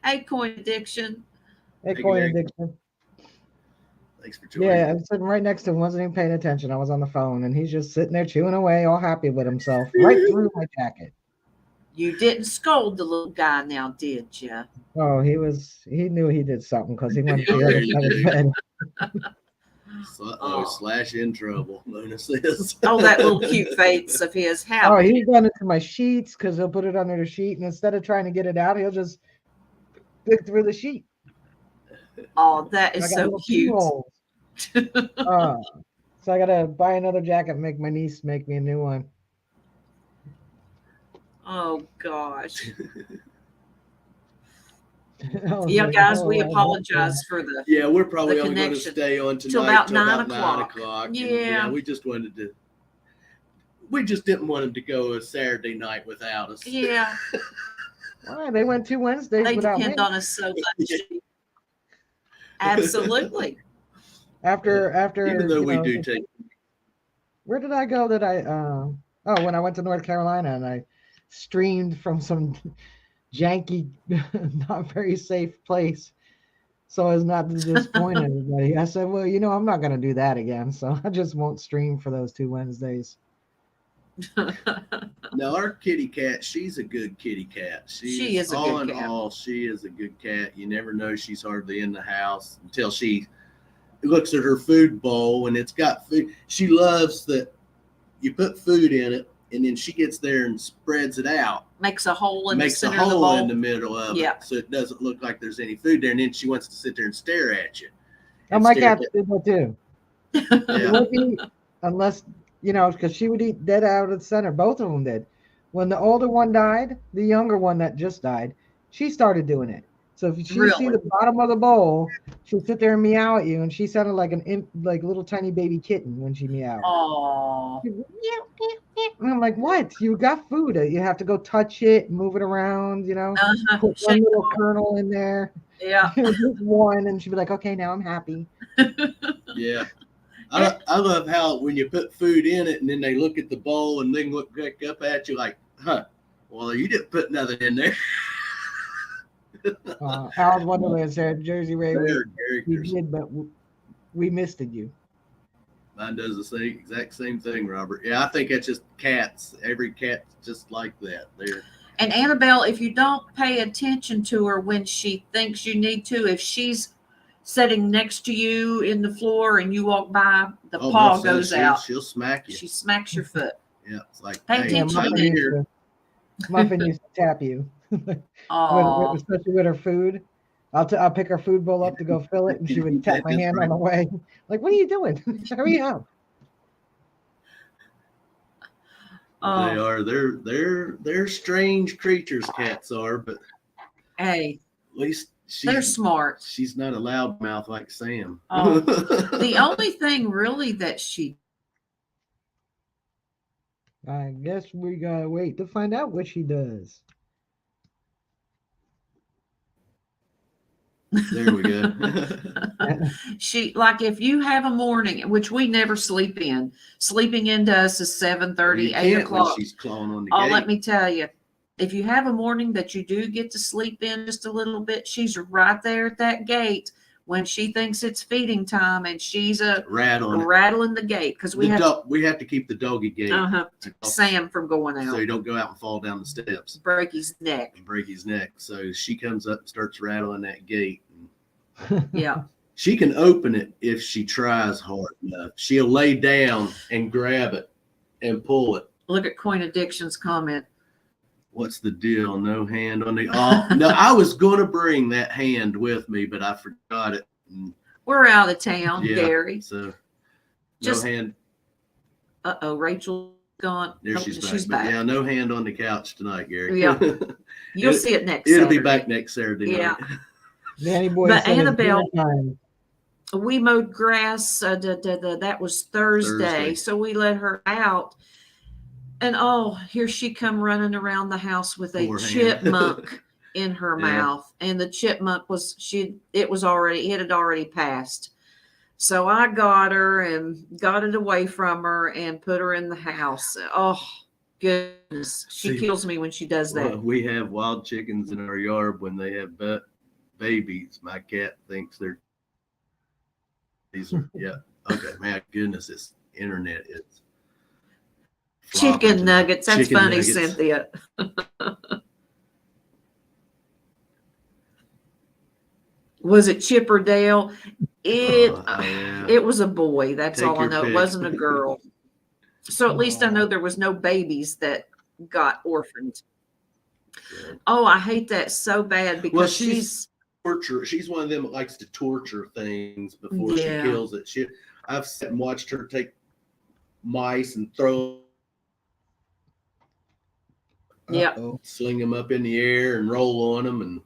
Acorn addiction.
Acorn addiction.
Thanks for joining.
Yeah, I was sitting right next to him, wasn't even paying attention. I was on the phone, and he's just sitting there chewing away, all happy with himself, right through my jacket.
You didn't scold the little guy now, did you?
Oh, he knew he did something because he went to the other side of the bed.
Slash in trouble, Luna says.
Oh, that little cute face of his. How?
Oh, he's done it to my sheets because he'll put it under the sheet, and instead of trying to get it out, he'll just pick through the sheet.
Oh, that is so cute.
So I gotta buy another jacket and make my niece make me a new one.
Oh gosh.
Oh,
Yeah, guys, we apologize for the.
Yeah, we're probably
the
only going to
connection
stay on tonight
till about
till
9
about 9 o'clock. And,
Yeah.
we just wanted to. We just didn't want them to go a Saturday night without us.
Yeah,
Why? They went 2 Wednesdays
they
without
depend
me.
on us so much. Absolutely.
After
Even though
you
we
know,
do take.
where did I go that when I went to North Carolina and I streamed from some janky, not very safe place so as not to disappoint anybody. I said, well, I'm not going to do that again, so I just won't stream for those 2 Wednesdays.
No, our kitty cat, she's a good kitty cat.
She is a
all
good
in
cat.
all, she is a good cat. You never know she's hardly in the house until she looks at her food bowl and it's got food. She loves that you put food in it and then she gets there and spreads it out.
Makes a hole in the
Makes a
center of the
hole
bowl.
in the middle of
Yeah.
it so it doesn't look like there's any food there. And then she wants to sit there and stare at you.
Oh,
And
my
stare
cats did that too.
at-
It
Yeah.
won't be unless you know, because she would eat dead out of the center. Both of them did. When the older one died, the younger one that just died, she started doing it. So if she see
Really?
the bottom of the bowl, she'd sit there and meow at you, and she sounded like like little tiny baby kitten when she meowed.
Oh,
She'd go, "Meow, meow, meow." And I'm like, what? You got food. You have to go touch it, move it around, you know, put one
shake
little kernel in there.
yeah.
Just one, and she'd be like, okay, now I'm happy.
Yeah. I love how when you put food in it and then they look at the bowl and then look back up at you like, huh, well, you didn't put nothing in there.
Alice Wonderland said, Jersey Ray,
They're
we
characters.
did, but we missed it you.
Mine does the exact same thing, Robert. Yeah, I think that's just cats. Every cat's just like that.
And Annabelle, if you don't pay attention to her when she thinks you need to, if she's sitting next to you in the floor and you walk by, the paw goes out.
She'll smack you.
She smacks your foot.
Yeah, it's like,
Pay
hey,
attention
I'm
to
here.
Muffin used to tap you,
Oh,
especially with her food. I'll pick her food bowl up to go fill it, and she would tap my hand on the way. Like, what are you doing? Hurry up!
They are. They're strange creatures. Cats are, but
hey,
at least
they're smart.
She's not a loudmouth like Sam.
Oh, the only thing really that she
I guess we gotta wait to find out what she does.
There we go.
she like if you have a morning, which we never sleep in. Sleeping into us is 7:30, 8 o'clock.
She's clawing on the
Oh,
gate.
let me tell you, if you have a morning that you do get to sleep in just a little bit, she's right there at that gate when she thinks it's feeding time, and she's rattling the gate because we
have to keep the doggy gate.
Sam from going out,
so you don't go out and fall down the steps,
break his neck.
So she comes up and starts rattling that gate.
Yeah.
She can open it if she tries hard enough. She'll lay down and grab it and pull it.
Look at Coin Addiction's comment.
What's the deal? No hand on the. Oh no! I was going to bring that hand with me, but I forgot it.
We're out of town,
Yeah,
Gary.
So
Just
no hand.
Rachel's gone.
There
Nope,
she's back. Yeah, no hand on the couch tonight, Gary.
Yeah. You'll see it next.
It'll
Saturday.
be back next Saturday
Yeah.
night.
Danny Boy
But
said
Annabelle,
it's dinner time.
we mowed grass. That was Thursday, so we let her out. And here she come running around the house with a chipmunk in her mouth. And the chipmunk it had already passed. So I got her and got it away from her and put her in the house. Oh, goodness. She kills me when she does that.
Well, we have wild chickens in our yard. When they have babies, my cat thinks these are, yeah. Okay, my goodness, this internet is.
Chicken nuggets. That's
Chicken
funny,
nuggets.
Cynthia. Was it Chip or Dale? It was a boy. That's
Take
all I
your
know.
pick.
It wasn't a girl. So at least I know there was no babies that got orphaned.
Good.
Oh, I hate that so bad because she's
torture. She's one of them that likes to torture things before she kills it. I've sat and watched her take mice and throw.
Yeah.
Sling them up in the air and roll on them, and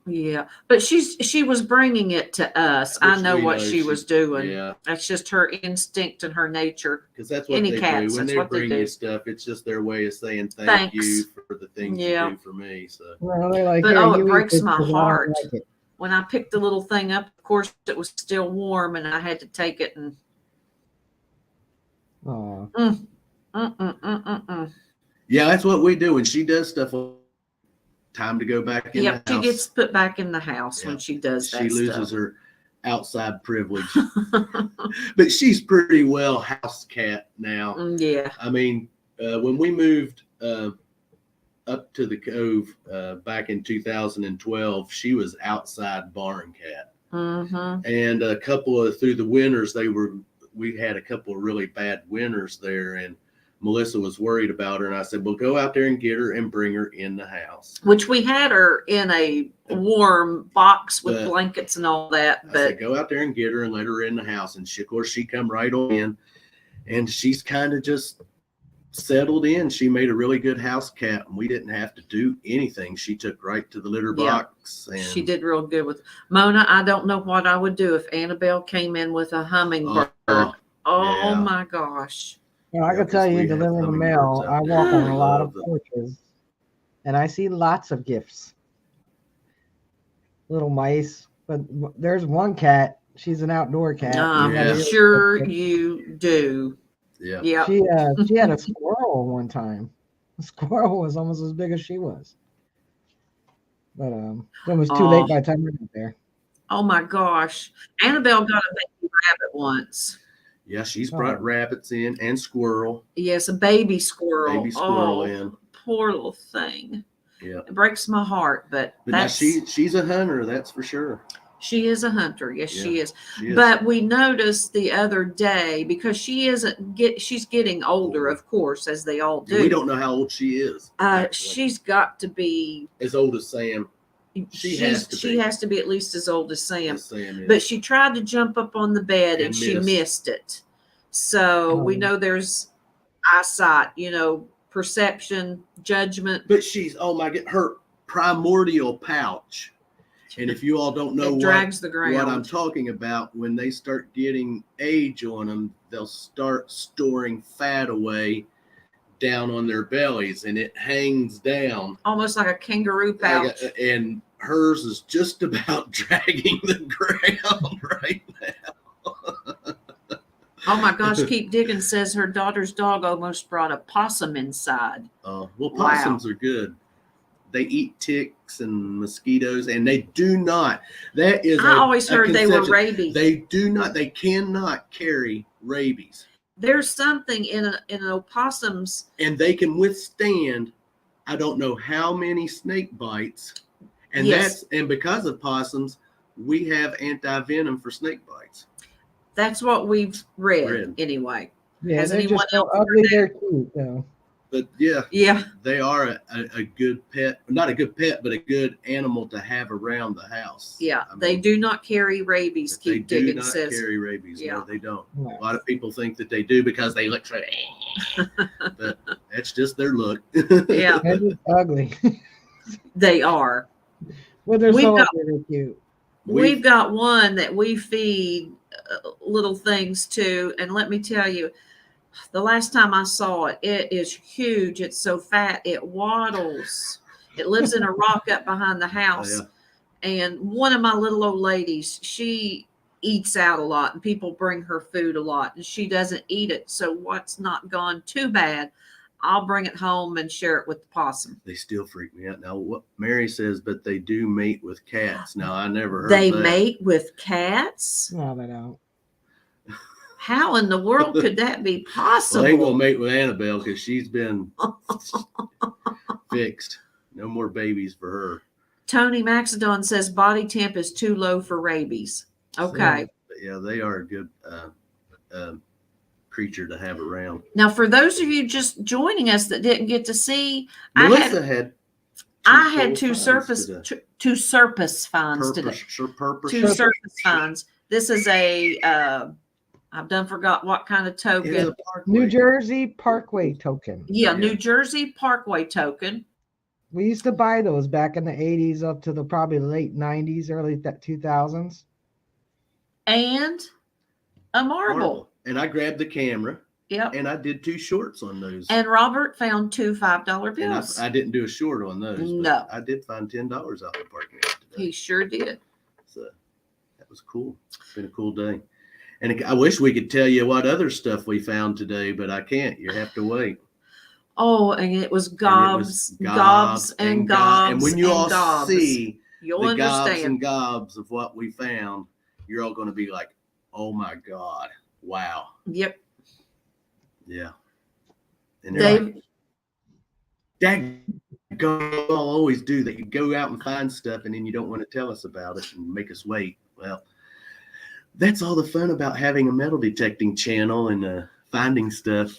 but she was bringing it to us. I know what she was doing.
Yeah,
that's just her instinct and her nature.
Because that's what they do when they bring you stuff. It's just their way of saying thank you for the things you do for me. So
well, they're like,
but it breaks my heart when I picked the little thing up. Of course, it was still warm, and I had to take it and.
Yeah, that's what we do when she does stuff. Time to go back in the house.
She gets put back in the house when she does that.
She loses her outside privilege. But she's pretty well house cat now.
Yeah.
I mean, when we moved up to the Cove back in 2012, she was outside barn cat.
Mm-hmm.
And a couple of through the winters, we had a couple of really bad winters there, and Melissa was worried about her, and I said, well, go out there and get her and bring her in the house.
Which we had her in a warm box with blankets and all that. But
I said, go out there and get her and let her in the house. And of course, she come right on in, and she's kind of just settled in. She made a really good house cat, and we didn't have to do anything. She took right to the litter box. And
She did real good with Mona. I don't know what I would do if Annabelle came in with a hummingbird. Oh
yeah.
my gosh.
Well, I can tell you, delivering the mail, I walk on a lot of porches, and I see lots of gifts. Little mice, but there's one cat. She's an outdoor cat.
I'm sure you do.
Yeah.
Yeah.
She had a squirrel one time. The squirrel was almost as big as she was. But it was too late by the time we got there.
Oh my gosh. Annabelle got a baby rabbit once.
Yeah, she's brought rabbits in and squirrel.
Yes, a baby squirrel.
Baby squirrel in.
Poor little thing.
Yeah.
It breaks my heart, but that's
she's a hunter, that's for sure.
She is a hunter. Yes, she is. But we noticed the other day, because she's getting older, of course, as they all do.
We don't know how old she is.
She's got to be
as old as Sam. She has
to be at least as old as Sam.
Is.
But she tried to jump up on the bed and she missed it. So we know there's eyesight, perception, judgment.
But she's, oh my God, her primordial pouch. And if you all don't know what I'm talking about, when they start getting age on them, they'll start storing fat away down on their bellies, and it hangs down.
Almost like a kangaroo pouch.
And hers is just about dragging the ground right now.
Oh my gosh, Keep Digging says her daughter's dog almost brought a possum inside.
Oh, well, possums are good. They eat ticks and mosquitoes, and they do not. That is,
I always heard they were rabies.
They cannot carry rabies.
There's something in an opossum's,
and they can withstand, I don't know how many snake bites, and and because of possums, we have anti-venom for snake bites.
That's what we've read. Anyway.
Yeah, has anyone else ugly? They're cute though.
But they are a good pet, not a good pet, but a good animal to have around the house.
Yeah, they do not carry rabies. Keep Digging says.
They do not carry rabies. Yeah. No, they don't. No. A lot of people think that they do because they look so. But that's just their look.
Yeah,
they're just ugly.
They are.
Well, they're so cute.
We've got one that we feed little things to, and let me tell you. The last time I saw it, it is huge. It's so fat, it waddles. It lives in a rock up behind the house. Oh, yeah. And one of my little old ladies, she eats out a lot, and people bring her food a lot, and she doesn't eat it. So what's not gone too bad, I'll bring it home and share it with the possum.
They still freak me out. Now, what Mary says, but they do mate with cats. Now, I never heard that.
They mate with cats?
No, they don't.
How in the world could that be possible?
Well, they ain't gonna mate with Annabelle because she's been fixed. No more babies for her.
Tony Maxidon says body temp is too low for rabies. Okay.
Yeah, they are a good creature to have around.
Now, for those of you just joining us that didn't get to see,
Melissa had
two surface finds today. Two surface finds. This is a I've forgot what kind of token.
New Jersey Parkway token.
Yeah, New Jersey Parkway token.
We used to buy those back in the 80s up to the probably late 90s, early 2000s.
And a marble.
And I grabbed the camera.
Yep.
And I did 2 shorts on those.
And Robert found 2 $5 bills.
And I didn't do a short on those.
No.
I did find $10 out in the parking lot today.
He sure did.
So that was cool. It's been a cool day. And I wish we could tell you what other stuff we found today, but I can't. You have to wait.
Oh, and it was gobs and gobs.
And when you all see
you'll
the
understand.
Gobs and gobs of what we found, you're all going to be like, oh my God, wow.
Yep.
Yeah. And they're like, I'll always do that. You go out and find stuff and then you don't want to tell us about it and make us wait. Well, that's all the fun about having a metal detecting channel and finding stuff.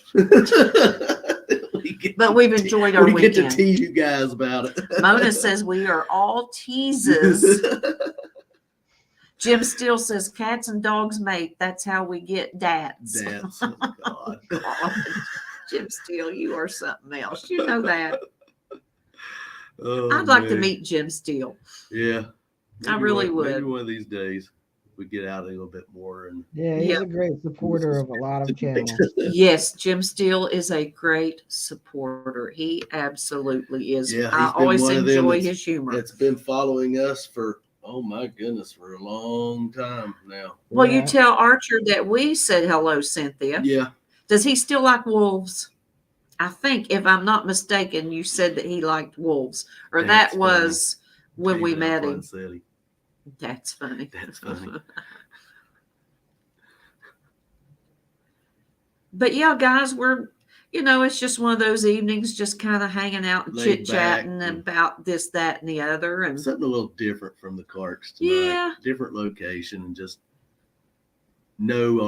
But we've enjoyed our weekend.
We get to tease you guys about it.
Mona says we are all teases. Jim Steele says cats and dogs mate. That's how we get dats.
Dats. Oh, God.
Jim Steele, you are something else. You know that.
Oh,
I'd like to
man.
meet Jim Steele.
Yeah.
I really would.
Maybe one of these days we get out a little bit more. And
Yeah, he's
Yeah.
a great supporter of a lot of channels.
Yes, Jim Steele is a great supporter. He absolutely is.
Yeah,
I
he's been
always
one of them
enjoy
that's-
his humor.
It's been following us for, oh my goodness, for a long time now.
Well, you
Yeah.
tell Archer that we said hello, Cynthia.
Yeah.
Does he still like wolves? I think, if I'm not mistaken, you said that he liked wolves, or
That's
that was when we
Came
met
out
him.
Funsilly.
That's funny.
That's funny.
But yeah, guys, it's just one of those evenings, just kind of hanging out and
Laid
chit chatting
back and-
about this, that, and the other. And
Something a little different from the Clarks tonight.
Yeah.
Different location and just no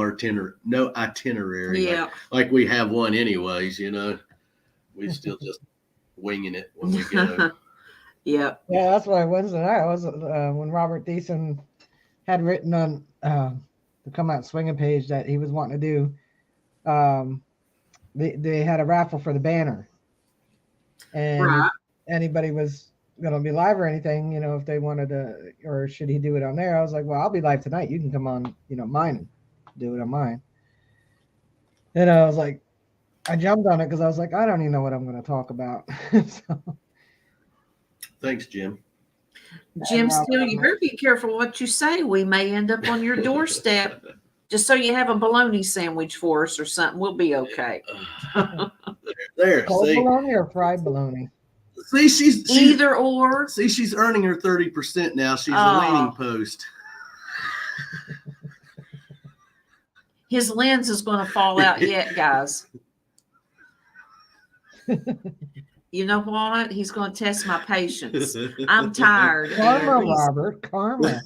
itinerary.
yeah,
Like we have one anyways, We still just winging it when we go.
yeah.
Yeah, that's why Wednesday night was when Robert Thiessen had written on the Come Out Swinging page that he was wanting to do. They had a raffle for the banner, and
Right.
if anybody was going to be live or anything, if they wanted to, or should he do it on there? I was like, well, I'll be live tonight. You can come on, mine and do it on mine. And I was like, I jumped on it because I was like, I don't even know what I'm going to talk about. So,
Thanks, Jim.
Jim
Robert,
Steele, you better be careful what you say. We may end up on your doorstep. Just so you have a bologna sandwich for us or something, we'll be okay.
There.
cold
See,
bologna or fried bologna?
she's
Either or.
See, she's earning her 30% now. She's a
Oh.
leaning post.
His lens is going to fall out yet, guys. You know what? He's going to test my patience. I'm tired.
Karma,
and he's-
Robert. Karma.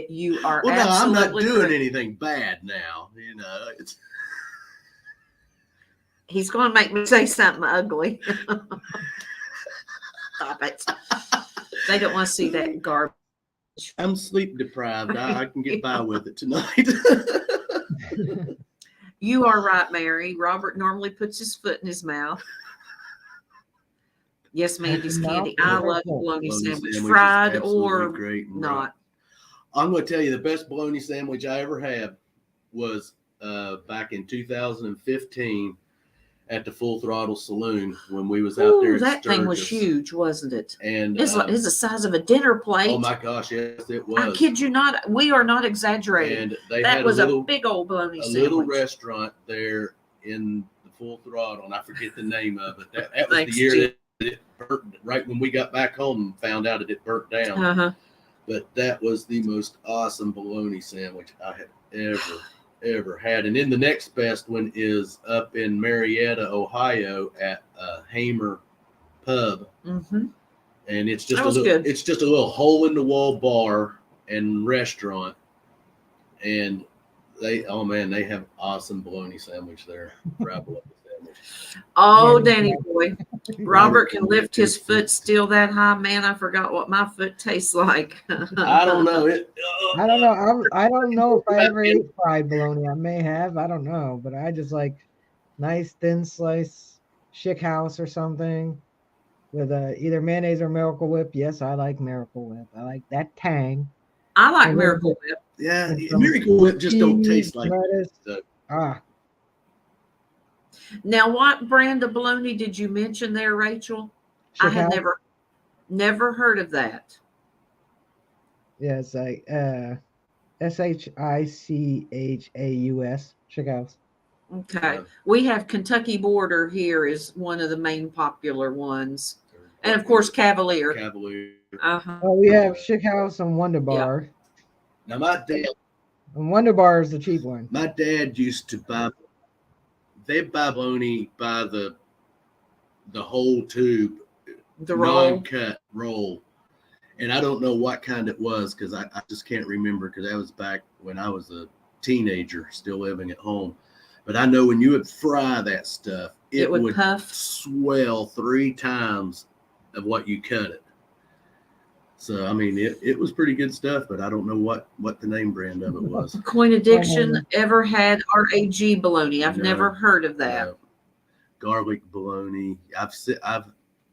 You are
Well, no, I'm not
absolutely
doing
correct.
anything bad now. It's
He's going to make me say something ugly. Stop it. They don't want to see that garbage.
I'm sleep deprived. I can get by with it tonight.
You are right, Mary. Robert normally puts his foot in his mouth. Yes, Mandy's
Mouth
candy. I
or
love
full?
bologna
Bologna
sandwich,
sandwich is
fried
absolutely
or
great and
not.
I'm going to tell you the best bologna sandwich I ever had was back in 2015 at the Full Throttle Saloon when we was out there
Ooh,
at
that thing was
Sturgis.
huge, wasn't it?
And
It's the size of a dinner plate.
oh my gosh, yes, it
I
was.
kid you not. We are not exaggerating.
And they
That
had
was
a little,
big old bologna
a little
sandwich.
restaurant there in the Full Throttle, and I forget the name of it. That was
Thanks,
the year
Jim.
that it burnt. Right when we got back home and found out it burnt down.
Uh-huh.
But that was the most awesome bologna sandwich I had ever had. And then the next best one is up in Marietta, Ohio, at Hamer Pub,
Mm-hmm.
and it's just
That was good.
It's just a little hole in the wall bar and restaurant, and they have awesome bologna sandwich there. Fried bologna sandwich.
Oh,
Yeah.
Danny boy. Robert can lift his foot still that high. Man, I forgot what my foot tastes like.
I don't know it.
I don't know. I don't know if I ever ate fried bologna. I may have. I don't know. But I just like nice thin slice Schick House or something with either mayonnaise or Miracle Whip. Yes, I like Miracle Whip. I like that tang.
I like
And
Miracle Whip.
Yeah,
And some
Miracle Whip just don't
cheese,
taste like
lettuce.
that.
Ah,
Now, what brand of bologna did you mention there, Rachel? I
Schick
had
House.
never heard of that.
Yeah, it's like SHICHAUS. Schick House.
Okay.
Yeah.
We have Kentucky Border here is one of the main popular ones. And of course, Cavalier.
Cavalier.
Uh-huh.
Oh, we have Schick House and Wonder Bar.
Now my
And Wonder Bar is the cheap one.
dad used to buy. They buy bologna by the whole tube,
The roll.
non-cut roll, and I don't know what kind it was because I just can't remember because that was back when I was a teenager, still living at home. But I know when you would fry that stuff,
It would puff.
swell 3 times of what you cut it. So I mean, it was pretty good stuff, but I don't know what the name brand of it was.
Coin Addiction ever had RAG bologna? I've
No.
never heard of that.
garlic bologna. I've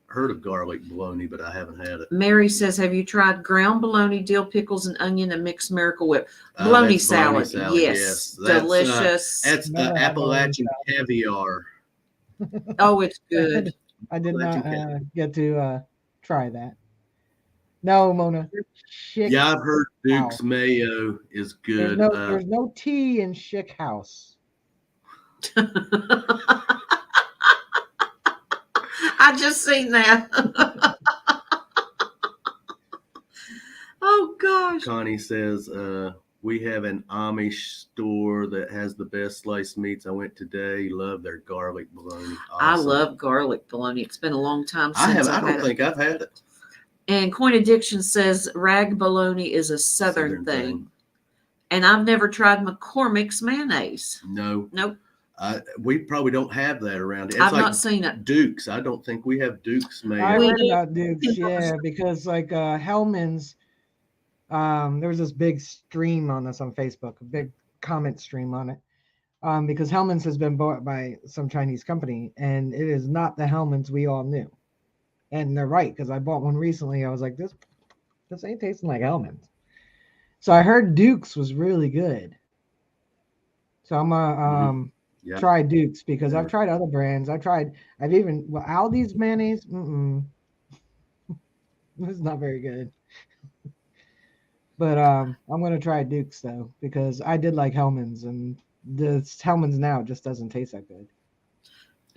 heard of garlic bologna, but I haven't had it.
Mary says, have you tried ground bologna, dill pickles, and onion and mixed Miracle Whip? Bologna salad. Yes. Delicious.
That's Appalachian caviar.
Oh, it's good.
I did not get to try that. No, Mona.
Yeah, I've heard Duke's mayo is good.
There's no tea in Schick House.
I just seen that. Oh gosh.
Connie says, we have an Amish store that has the best sliced meats. I went today. Love their garlic bologna. Awesome.
I love garlic bologna. It's been a long time since
I don't think I've had it.
And Coin Addiction says rag bologna is a southern thing. And I've never tried McCormick's mayonnaise.
No.
Nope.
We probably don't have that around. It's
I've
like
not seen it.
Duke's. I don't think we have Duke's mayo.
I read about Duke's, yeah, because like Hellman's, there was this big stream on this on Facebook, a big comment stream on it, because Hellman's has been bought by some Chinese company, and it is not the Hellman's we all knew. And they're right, because I bought one recently. I was like, this ain't tasting like Hellman's. So I heard Duke's was really good. So I'm gonna try Duke's, because I've tried other brands. I've even Aldi's mayonnaise. It's not very good. But I'm gonna try Duke's though, because I did like Hellman's, and the Hellman's now just doesn't taste that good.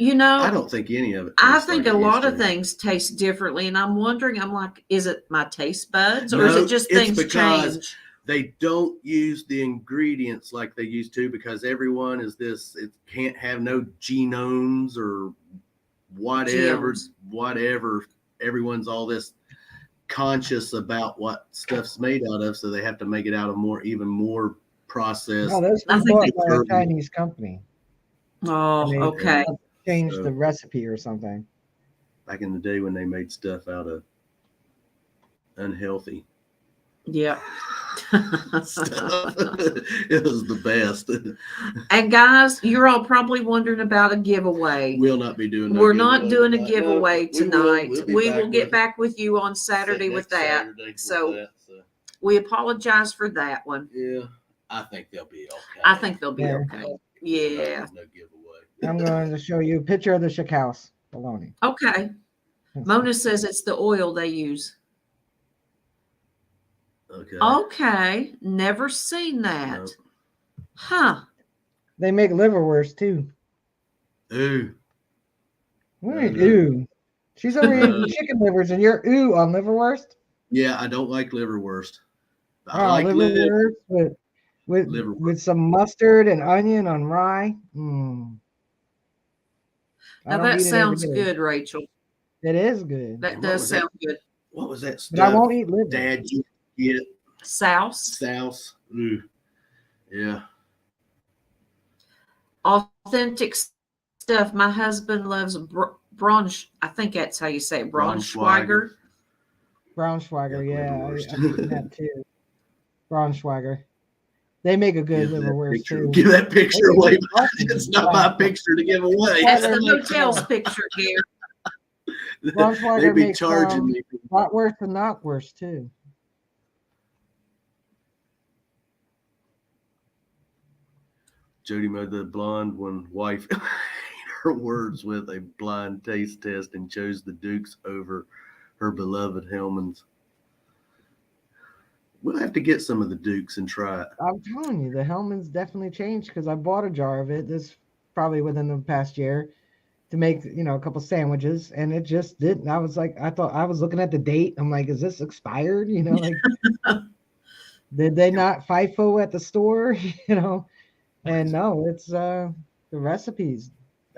You know,
I don't think any of it.
I think a lot of things taste differently, and I'm wondering. I'm like, is it my taste buds, or is it just things change?
They don't use the ingredients like they used to, because everyone is this. It can't have no genomes or whatever. Everyone's all this conscious about what stuff's made out of, so they have to make it out of even more processed.
No, that's bought by a Chinese company.
Oh, okay.
Change the recipe or something.
Back in the day when they made stuff out of unhealthy.
Yeah.
Stuff. It was the best.
And guys, you're all probably wondering about a giveaway.
We'll not be doing.
We're not doing a giveaway tonight. We will get back with you on Saturday with that. So we apologize for that one.
Yeah, I think they'll be okay.
I think they'll be okay. Yeah.
No giveaway.
I'm going to show you a picture of the Schick House bologna.
Okay. Mona says it's the oil they use. Okay. Never seen that.
Nope.
Huh.
They make liverwurst too.
Ooh.
Ooh. She's over eating chicken livers, and you're on liverwurst?
Yeah, I don't like liverwurst.
I like liverwurst with some mustard and onion on rye.
Now that sounds good, Rachel.
It is good.
That does sound good.
What was that stuff?
But I won't eat liver.
Dad, you get
Souse.
Ooh. Yeah.
Authentic stuff. My husband loves I think that's how you say it. Braunschweiger.
Braunschweiger, yeah. I've eaten that too. Braunschweiger. They make a good liverwurst too.
Give that picture away. It's not my picture to give away.
That's the hotel's picture here.
Braunschweiger makes charging me. Bratwurst and knockwurst too.
Jody made the blonde one wife her words with a blind taste test and chose the Dukes over her beloved Hellman's. We'll have to get some of the Dukes and try it.
I'm telling you, the Hellman's definitely changed, because I bought a jar of it this probably within the past year to make, a couple sandwiches, and it just didn't. I thought I was looking at the date. I'm like, is this expired? Did they not FIFO at the store? And no, it's the recipes.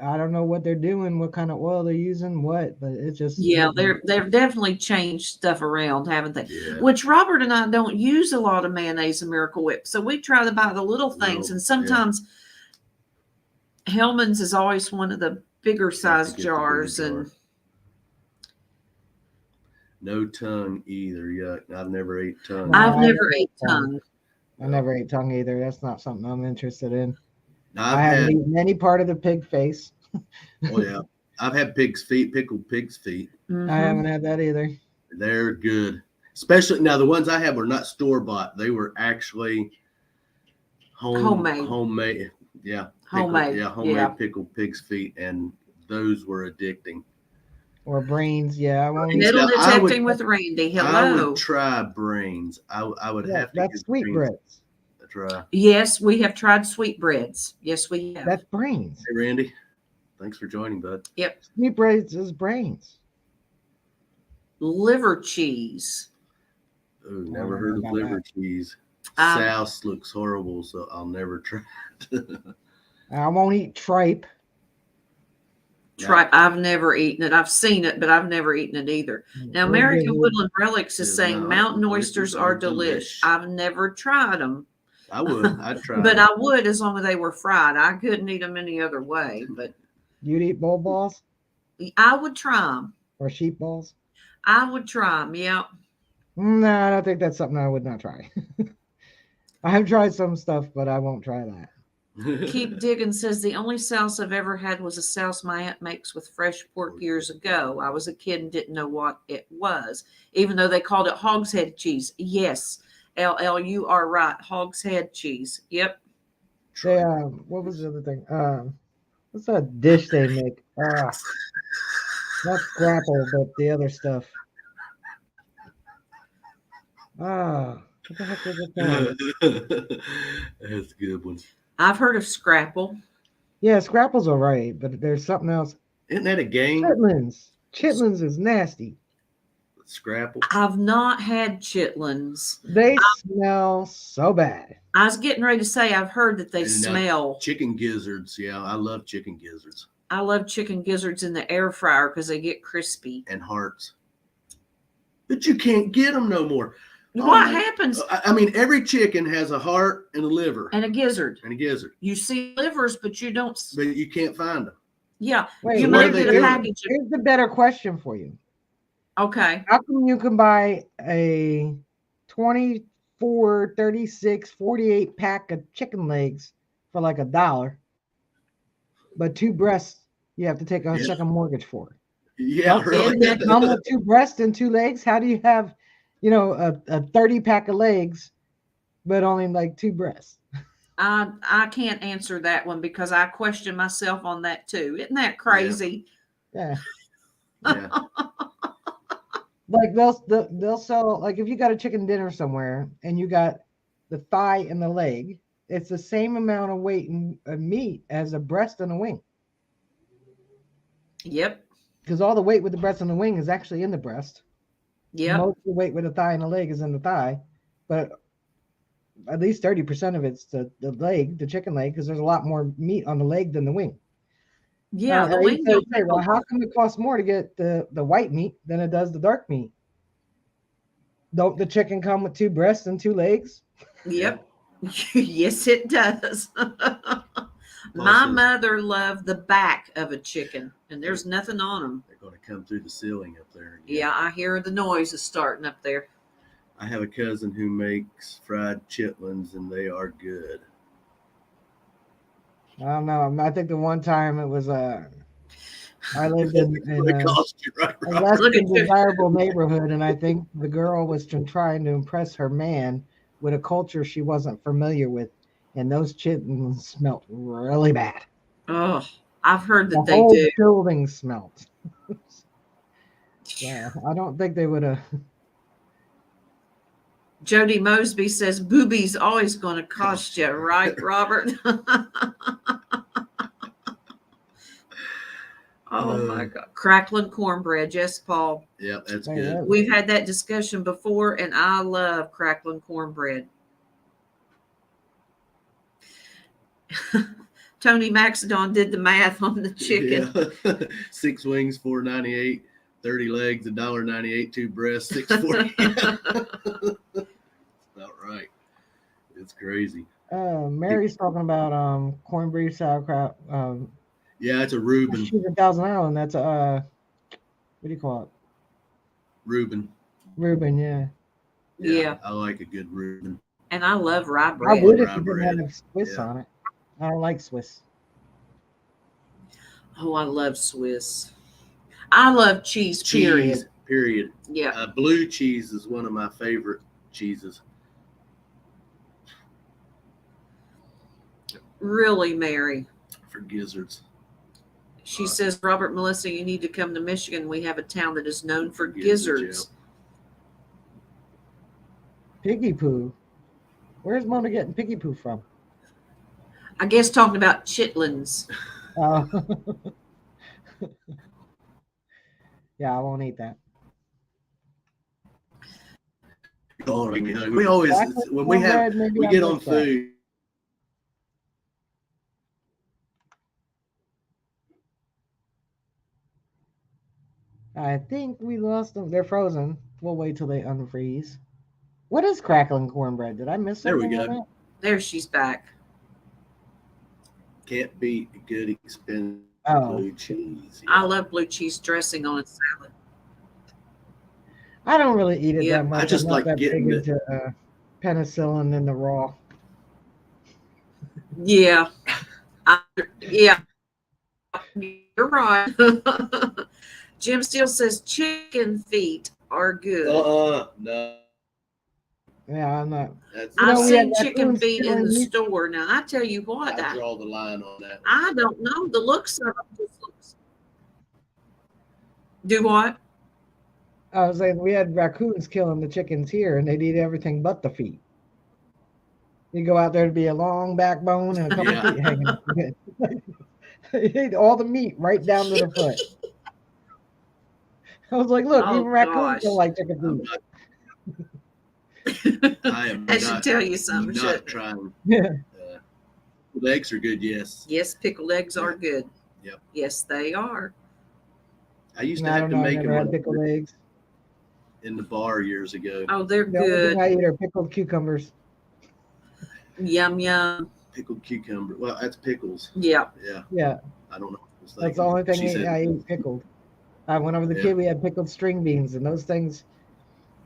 I don't know what they're doing, what kind of oil they're using, but it's just
they've definitely changed stuff around, haven't they?
Yeah.
Which Robert and I don't use a lot of mayonnaise and Miracle Whip, so we try to buy the little things, and sometimes Hellman's is always one of the bigger size jars, and
no tongue either. Yuck! I've never ate tongue.
I've never ate tongue.
I never ate tongue either. That's not something I'm interested in.
No,
I haven't eaten any part of the pig face.
Oh yeah, I've had pig's feet, pickled pig's feet.
I haven't had that either.
They're good. Especially now, the ones I have were not store bought. They were actually homemade. Yeah, homemade pickled pig's feet, and those were addicting.
Or brains, yeah. I won't eat.
Middle detecting with Randy. Hello.
I would try brains. I would have to.
That's sweetbreads.
Try.
Yes, we have tried sweetbreads. Yes, we have.
That's brains.
Hey, Randy. Thanks for joining, bud.
Yep.
Sweetbreads is brains.
Liver cheese.
Oh, never heard of liver cheese. Souse looks horrible, so I'll never try it.
I won't eat tripe.
Tripe, I've never eaten it. I've seen it, but I've never eaten it either. Now, American Woodland Relics is saying mountain oysters are delish. I've never tried them.
I would. I'd try.
But I would, as long as they were fried. I couldn't eat them any other way. But
you'd eat bull balls?
I would try them.
Or sheep balls?
I would try them. Yeah.
No, I don't think that's something I would not try. I have tried some stuff, but I won't try that.
Keep Digging says the only sauce I've ever had was a sauce my aunt makes with fresh pork years ago. I was a kid and didn't know what it was, even though they called it hogshead cheese. Yes, LL, you are right. Hogshead cheese. Yep.
They, what was the other thing? What's that dish they make? Not scrapple, but the other stuff. What the heck is it called?
That's a good one.
I've heard of Scrapple.
Yeah, Scrapple's all right, but there's something else.
Isn't that a game?
Chitlins is nasty.
Scrapple.
I've not had chitlins.
They smell so bad.
I was getting ready to say I've heard that they smell.
Chicken gizzards. Yeah, I love chicken gizzards.
I love chicken gizzards in the air fryer because they get crispy.
And hearts. But you can't get them no more.
What happens?
I mean, every chicken has a heart and a liver.
And a gizzard.
You
see livers, but you don't.
But you can't find them.
Yeah.
Wait,
you might get a package.
Here's the better question for you.
Okay.
How come you can buy a 24, 36, 48 pack of chicken legs for like $1, but 2 breasts you have to take a second mortgage for?
Yeah, really.
Come with 2 breasts and 2 legs? How do you have, a 30 pack of legs, but only like 2 breasts?
I can't answer that one because I question myself on that too. Isn't that crazy?
Yeah. Like they'll sell, like if you got a chicken dinner somewhere and you got the thigh and the leg, it's the same amount of weight and meat as a breast and a wing.
Yep.
Because all the weight with the breast and the wing is actually in the breast.
Yeah.
Most of the weight with the thigh and the leg is in the thigh, but at least 30% of it's the leg, the chicken leg, because there's a lot more meat on the leg than the wing.
Yeah, the wing.
Say, well, how come it costs more to get the white meat than it does the dark meat? Don't the chicken come with 2 breasts and 2 legs?
Yep. Yes, it does. My mother loved the back of a chicken, and there's nothing on them.
They're going to come through the ceiling up there. Again.
Yeah, I hear the noise is starting up there.
I have a cousin who makes fried chitlins, and they are good.
I don't know. I think the one time it was I lived in a less than desirable neighborhood, and I think the girl was trying to impress her man with a culture she wasn't familiar with, and those chitlins smelled really bad.
Oh, I've heard that
the
they
whole
do.
Building smelled. Yeah, I don't think they would have.
Jody Mosby says boobies always going to cost you, right, Robert? Oh my God. Crackling cornbread. Yes, Paul.
Yeah, that's good.
We've had that discussion before, and I love crackling cornbread. Tony Maxidon did the math on the chicken.
Yeah. 6 wings, $4.98, 30 legs, $1.98, 2 breasts, $6.40. About right. It's crazy.
Mary's talking about corned beef sauerkraut.
Yeah, it's a Reuben.
She's in Thousand Island. That's what do you call it?
Reuben.
Reuben, yeah.
Yeah.
I like a good Reuben.
And I love rye bread.
I would if you didn't have Swiss on it. I don't like Swiss.
Oh, I love Swiss. I love cheese, period.
Cheese, period.
Yeah.
Blue cheese is one of my favorite cheeses.
Really, Mary.
For gizzards.
She says, Robert, Melissa, you need to come to Michigan. We have a town that is known for gizzards.
Piggy poo. Where's Mona getting piggy poo from?
I guess talking about chitlins.
Yeah, I won't eat that.
We always, when we get on food.
I think we lost them. They're frozen. We'll wait till they unfreeze. What is crackling cornbread? Did I miss something?
There we go.
There, she's back.
Can't beat good expensive blue cheese.
Yeah. I love blue cheese dressing on a salad.
I don't really eat it that much.
I just like getting
into penicillin in the raw.
Yeah. Yeah. You're right. Jim Steele says chicken feet are good.
No.
Yeah, I'm not.
I've seen chicken feet in the store. Now, I tell you what.
I draw the line on that.
I don't know. The looks of them just looks. Do what?
I was saying we had raccoons killing the chickens here, and they'd eat everything but the feet. You go out there to be a long backbone and a couple feet hanging. They ate all the meat right down to the foot. I was like, look, even raccoons don't like chicken feet.
I
should tell you something.
Not trying.
Yeah.
The eggs are good, yes.
Yes, pickled eggs are good.
Yep.
Yes, they are.
I used to have to make them
pickled eggs
in the bar years ago.
Oh, they're
the
good.
only thing I eat are pickled cucumbers.
Yum yum.
Pickled cucumber. Well, that's pickles.
Yeah.
Yeah.
I don't know.
That's the only thing I eat pickled. When I was a kid, we had pickled string beans, and those things.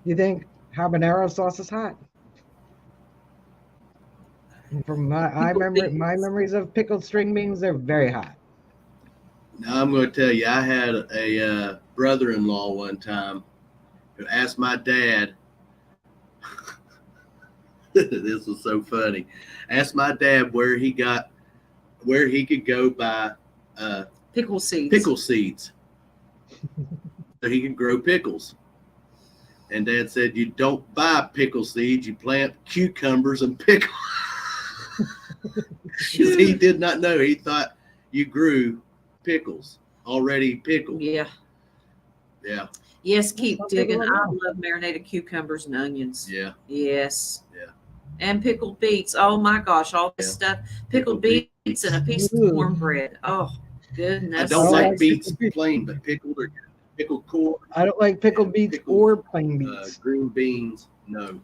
You think habanero sauce is hot? And from my memories of pickled string beans, they're very hot.
Now I'm going to tell you, I had a brother-in-law one time who asked my dad. This was so funny. Asked my dad where he could go buy
pickle seeds.
Pickle seeds. So he can grow pickles. And Dad said, you don't buy pickle seeds, you plant cucumbers and pickles. Because he did not know. He thought you grew pickles, already pickled.
Yeah.
Yeah.
Yes, keep digging. I love marinated cucumbers and onions.
Yeah.
Yes.
Yeah.
And pickled beets. Oh my gosh, all this stuff. Pickled beets and a piece of cornbread. Oh, goodness.
I don't like beets plain, but pickled or pickled corn.
I don't like pickled beets or plain beets.
Green beans, no.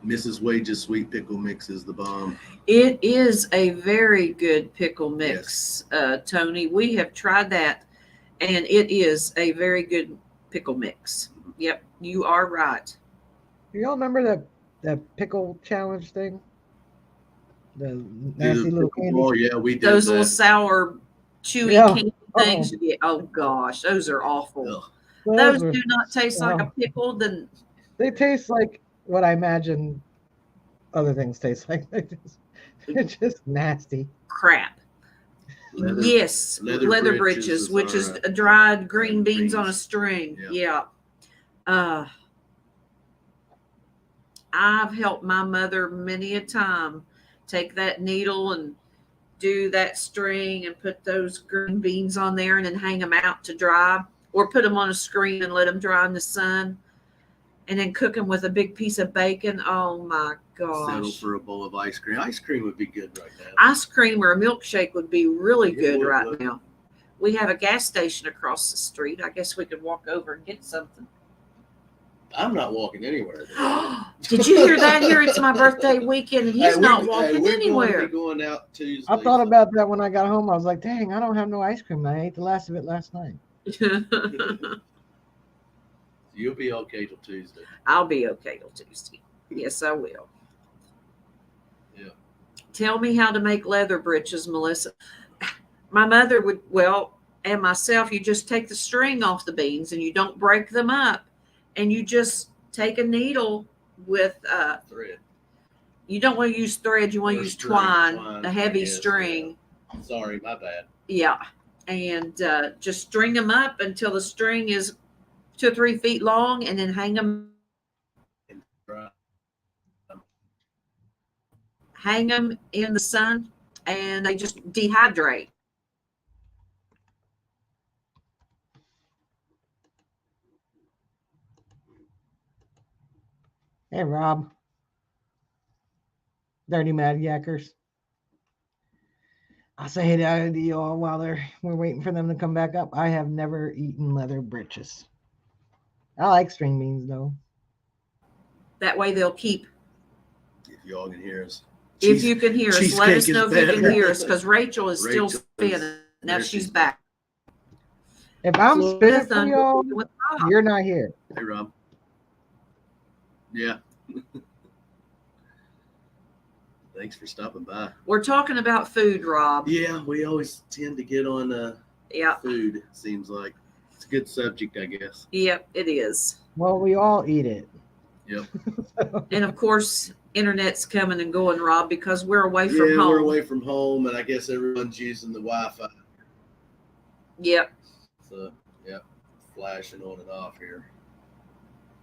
Mrs. Wage's sweet pickle mix is the bomb.
It is a very good pickle mix, Tony. We have tried that, and it is a very good pickle mix. Yep, you are right.
Do y'all remember that pickle challenge thing? The nasty little candy.
Oh yeah, we did
those little sour, chewy candy things. Yeah. Oh gosh, those are awful. Ugh. Those do not taste like a pickle. Then
they taste like what I imagine other things taste like. They're just nasty.
Crap. Leather britches, which is dried green beans on a string. Yeah. I've helped my mother many a time take that needle and do that string and put those green beans on there and then hang them out to dry, or put them on a screen and let them dry in the sun, and then cook them with a big piece of bacon. Oh my gosh.
Settle for a bowl of ice cream. Ice cream would be good right now.
Ice cream or a milkshake would be really good right now. We have a gas station across the street. I guess we could walk over and get something.
I'm not walking anywhere.
Did you hear that? Here it's my birthday weekend, and he's not walking anywhere.
We're going out Tuesday.
I thought about that when I got home. I was like, dang, I don't have no ice cream. I ate the last of it last night.
You'll be okay till Tuesday.
I'll be okay till Tuesday. Yes, I will.
Yeah.
Tell me how to make leather breeches, Melissa. My mother would, well, and myself, you just take the string off the beans and you don't break them up. And you just take a needle with,
Thread.
You don't want to use thread. You want to use twine, a heavy string.
Yeah. Sorry, my bad.
Yeah. And just string them up until the string is 2 or 3 feet long, and then hang them in the sun, and they just dehydrate.
Hey, Rob. Dirty Mad Yackers. I'll say hey to you all while we're waiting for them to come back up. I have never eaten leather breeches. I like string beans, though.
That way they'll keep.
If y'all can hear us.
If you can hear us, let us know if you can hear us, because Rachel is still spinning. Now she's back.
If I'm spinning for y'all, you're not here.
Hey, Rob. Yeah. Thanks for stopping by.
We're talking about food, Rob.
Yeah, we always tend to get on food, it seems like. It's a good subject, I guess.
Yep, it is.
Well, we all eat it.
Yep.
And of course, internet's coming and going, Rob, because we're away from home.
Yeah, we're away from home, and I guess everyone's using the Wi-Fi.
Yep.
So, yeah, flashing on and off here.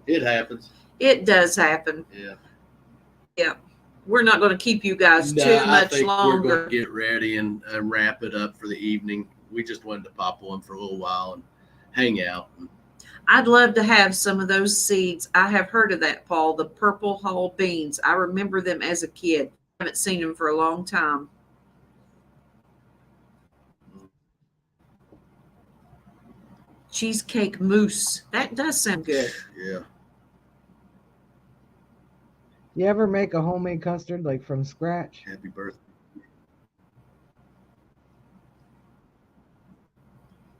It happens.
It does happen.
Yeah.
Yep. We're not going to keep you guys too much
I think
longer.
We're going to get ready and wrap it up for the evening. We just wanted to pop on for a little while and hang out.
I'd love to have some of those seeds. I have heard of that, Paul, the purple hull beans. I remember them as a kid. I haven't seen them for a long time. Cheesecake mousse. That does sound good.
Yeah.
You ever make a homemade custard, like from scratch?
Happy birthday.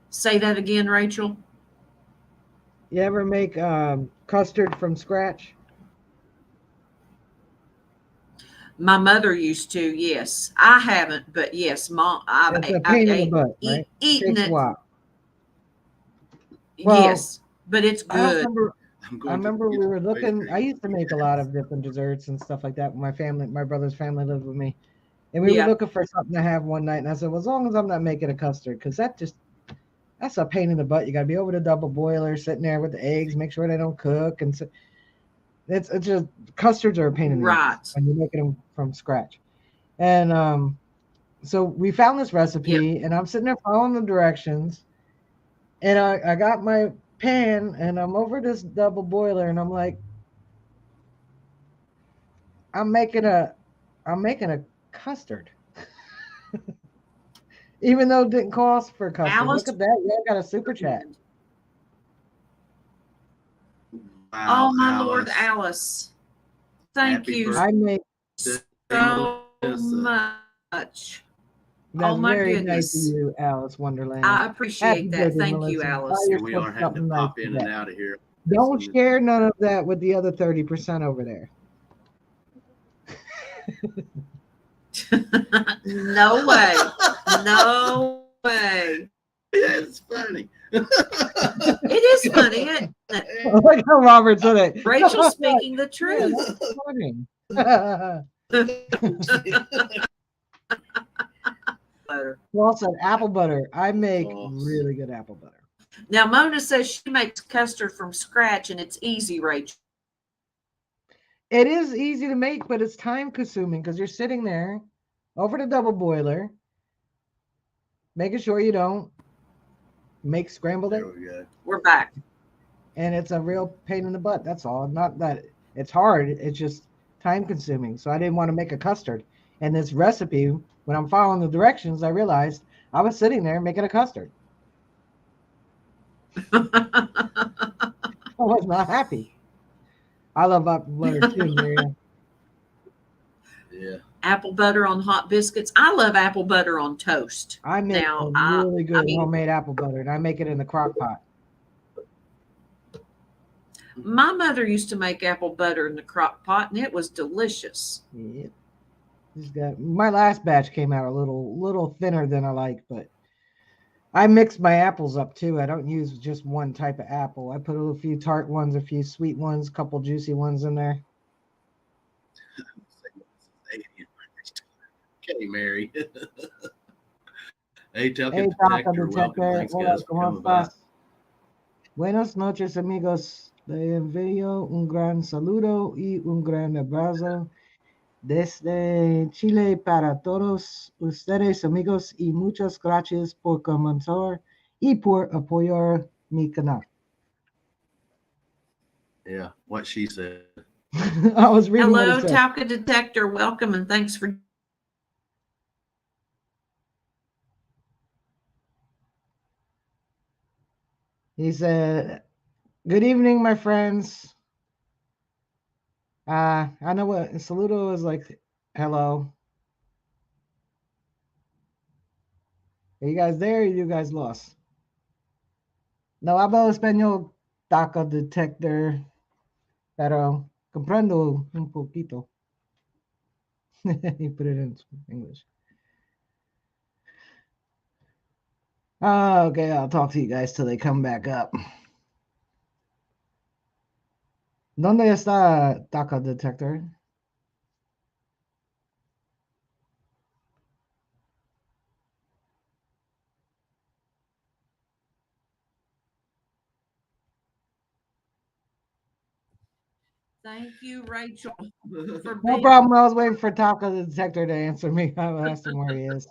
Say that again, Rachel.
You ever make custard from scratch?
My mother used to, yes. I haven't, but yes, Mom.
It's a pain in the butt, right?
Eating
Takes
it.
a while. Well,
Yes, but it's good.
I remember we were looking. I used to make a lot of different desserts and stuff like that. My family, my brother's family lived with me, and we were looking for something to have one night. And I said, "Well, as long as I'm not making a custard, because that's a pain in the butt. You got to be over the double boiler, sitting there with the eggs, make sure they don't cook, and so it's just custards are a pain in the ass when you're making them from scratch." And so we found this recipe, and I'm sitting there following the directions, and I got my pan and I'm over this double boiler, and I'm like, I'm making a custard. Even though it didn't cost for custard.
Alice?
Look at that. Yeah, I got a super chat.
Wow,
Oh my Lord, Alice. Thank you
I make
so much.
That's
oh my
very
goodness.
nice of you, Alice Wonderland.
I appreciate
Happy
that.
birthday,
Thank you,
Melissa.
Alice.
Here we are having to pop in and out of here.
Don't share none of that with the other 30% over there.
No way. No way.
Yeah, it's funny.
It is funny, isn't it?
Look how Robert said it.
Rachel's speaking the truth.
Well said. Apple butter. I make really good apple butter.
Now, Mona says she makes custard from scratch, and it's easy, Rachel.
It is easy to make, but it's time consuming because you're sitting there over the double boiler, making sure you don't make scrambled eggs.
We're back.
And it's a real pain in the butt. That's all. Not that it's hard. It's just time consuming. So I didn't want to make a custard. And this recipe, when I'm following the directions, I realized I was sitting there making a custard. I was not happy. I love apple butter too, Maria.
Yeah.
Apple butter on hot biscuits. I love apple butter on toast.
I make really good homemade apple butter, and I make it in the crock pot.
My mother used to make apple butter in the crock pot, and it was delicious.
Yep. My last batch came out a little thinner than I like, but I mix my apples up too. I don't use just one type of apple. I put a few tart ones, a few sweet ones, a couple juicy ones in there.
Okay, Mary. Hey, Taco
Hey,
Detector, welcome. Thanks, guys, for coming by.
Buenas noches, amigos. Le envío un gran saludo y un gran abrazo desde Chile para todos ustedes, amigos, y muchas gracias por comentar y por apoyar mi canal.
Yeah, what she said.
I was reading.
Hello, Taco Detector. Welcome and thanks for.
He said, "Good evening, my friends. I know what saludo is like. Hello. Are you guys there? Or you guys lost? No hablo español, Taco Detector, pero comprendo un poquito." He put it in English. Okay, I'll talk to you guys till they come back up. ¿Dónde está Taco Detector?
Thank you, Rachel. For
No problem. I was waiting for Taco Detector to answer me. I asked him where he is.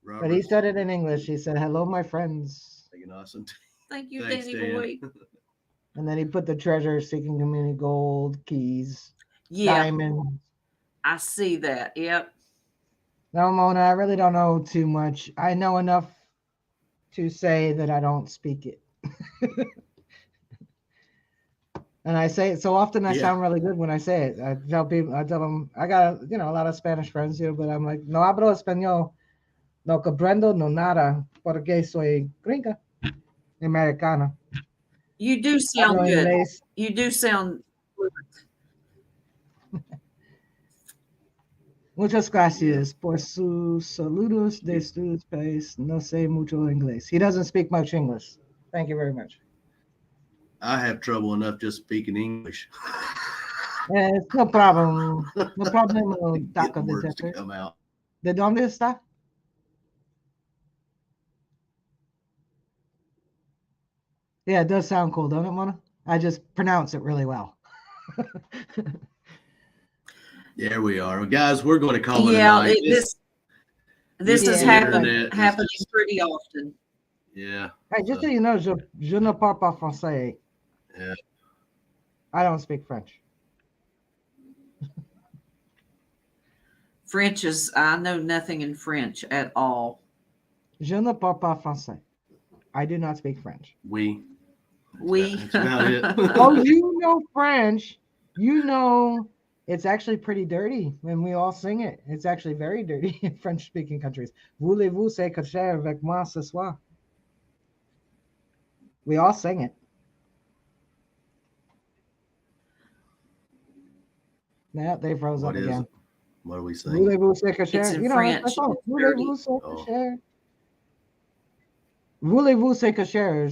Robert,
But he said it in English. He said, "Hello, my friends."
awesome.
Thank you,
Thanks,
Danny
Dan.
Boy.
And then he put the treasure seeking community gold, keys, diamond.
I see that. Yep.
No, Mona, I really don't know too much. I know enough to say that I don't speak it. And I say it so often I sound really good when I say it. I tell them, I got, a lot of Spanish friends here, but I'm like, no hablo español, no comprendo no nada, porque soy gringa, americana.
You do sound good. You do sound
Muchas gracias por sus saludos de sus país. No sé mucho inglés. He doesn't speak much English. Thank you very much.
I have trouble enough just speaking English.
It's no problem. No problem, Taco Detector.
Come out.
¿De dónde está? Yeah, it does sound cool, don't it, Mona? I just pronounce it really well.
There we are. Well, guys, we're going to call it a night.
This is happening pretty often.
Yeah.
Hey, just so you know, je ne parle pas français.
Yeah.
I don't speak French.
I know nothing in French at all.
Je ne parle pas français. I do not speak French.
That's about it.
Oh, you know French. You know it's actually pretty dirty when we all sing it. It's actually very dirty in French-speaking countries. Voulez-vous se coucher avec moi ce soir? We all sing it. Yeah, they froze up again.
What are we saying?
Voulez-vous se coucher?
It's in French.
Voulez-vous se coucher? Voulez-vous se coucher?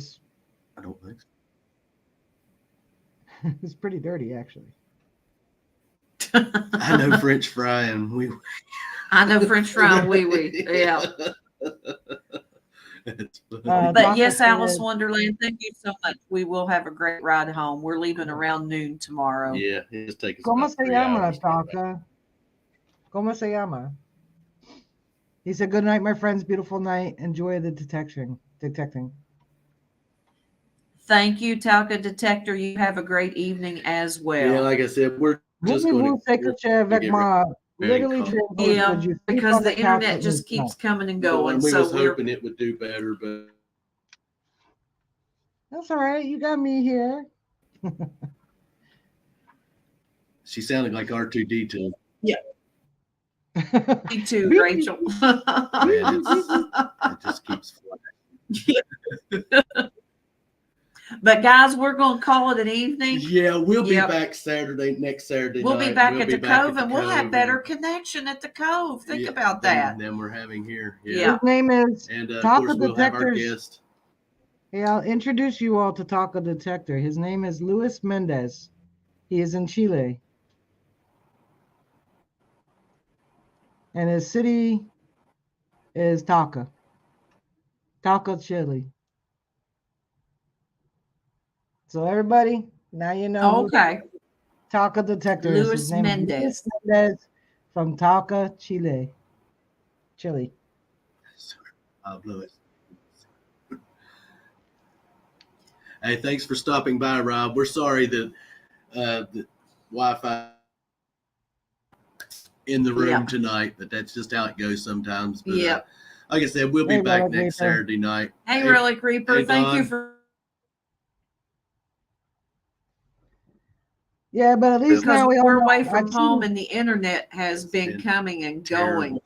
I don't think so.
It's pretty dirty, actually.
I know French fry and we.
I know French fry and wee. Yeah. But yes, Alice Wonderland, thank you so much. We will have a great ride home. We're leaving around noon tomorrow.
Yeah, it's taking.
¿Cómo se llama, Taco? ¿Cómo se llama? He said, "Good night, my friends. Beautiful night. Enjoy the detecting."
Thank you, Taco Detector. You have a great evening as well.
Yeah, like I said, we're just going
to because the internet just keeps coming and going.
We was hoping it would do better, but
that's all right. You got me here.
She sounded like R2D2.
Yeah. Me too, Rachel.
Man, it just keeps flying.
But guys, we're going to call it an evening.
Yeah, we'll be
Yep.
back next Saturday
We'll
night.
be back
We'll
at
be
the
back
Cove,
at
and
the
we'll have
Cove,
better
and-
connection at the Cove. Think
yeah,
about that.
Than we're having here.
Yeah.
His name is
And of
Taco
course, we'll have our
Detectors.
guest.
Hey, I'll introduce you all to Taco Detector. His name is Luis Mendez. He is in Chile. And his city is Taco, Chile. So everybody, now you know who
Okay.
Taco Detector is.
Luis
His name is
Mendez.
Luis Mendez from Taco, Chile.
Louis. Hey, thanks for stopping by, Rob. We're sorry that the Wi-Fi in the room
Yeah.
tonight, but that's just how it goes sometimes. But
Yeah.
like I said, we'll be
Hey,
back
Relic
next
Reaper.
Saturday night.
Hey, Relic Reaper.
hey,
Thank you
Don.
for.
Yeah, but at least
Because
now we all
we're
know.
away from
I've
home
seen-
and the internet has been coming and going.
Terrible.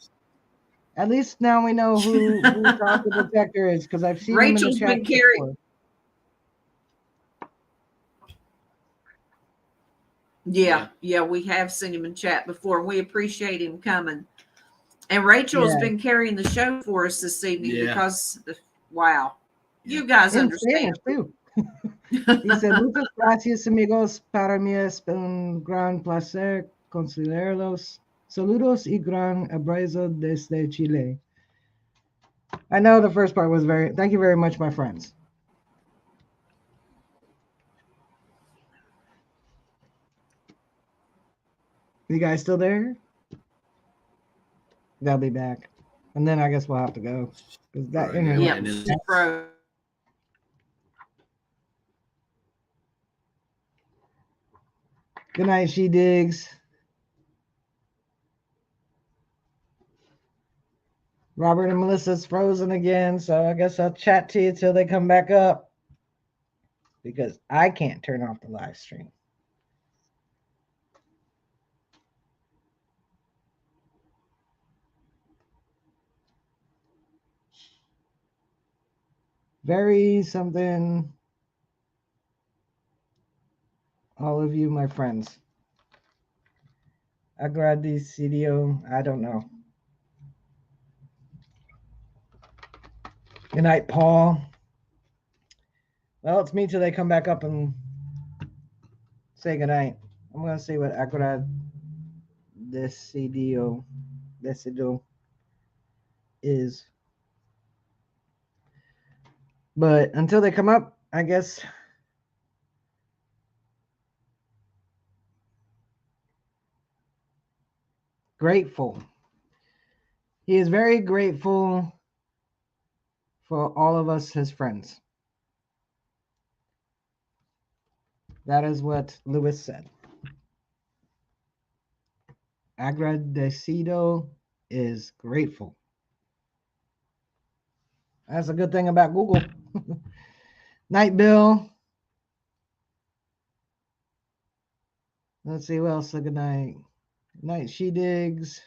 At least now we know who Taco Detector is, because I've seen
Rachel's
him in the
been
chat
carrying.
before.
Yeah, we have seen him in chat before. We appreciate him coming. And Rachel has been carrying the show for us this evening because, wow, you guys
In
understand.
Spanish too. He said, muchas gracias, amigos. Para mí es un gran placer considerarlos. Saludos y gran abrazo desde Chile. I know the first part was thank you very much, my friends. You guys still there? They'll be back. And then I guess we'll have to go. Because that internet.
Yeah,
and
she froze.
Good night, She Digs. Robert and Melissa's frozen again, so I guess I'll chat to you till they come back up. Because I can't turn off the live stream. Very something. All of you, my friends. Agradecido. I don't know. Good night, Paul. Well, it's me till they come back up and say good night. I'm going to see what agradecido is. But until they come up, I guess. Grateful. He is very grateful for all of us, his friends. That is what Lewis said. Agradecido is grateful. That's a good thing about Google. Night, Bill. Let's see what else. Good night. Night, She Digs.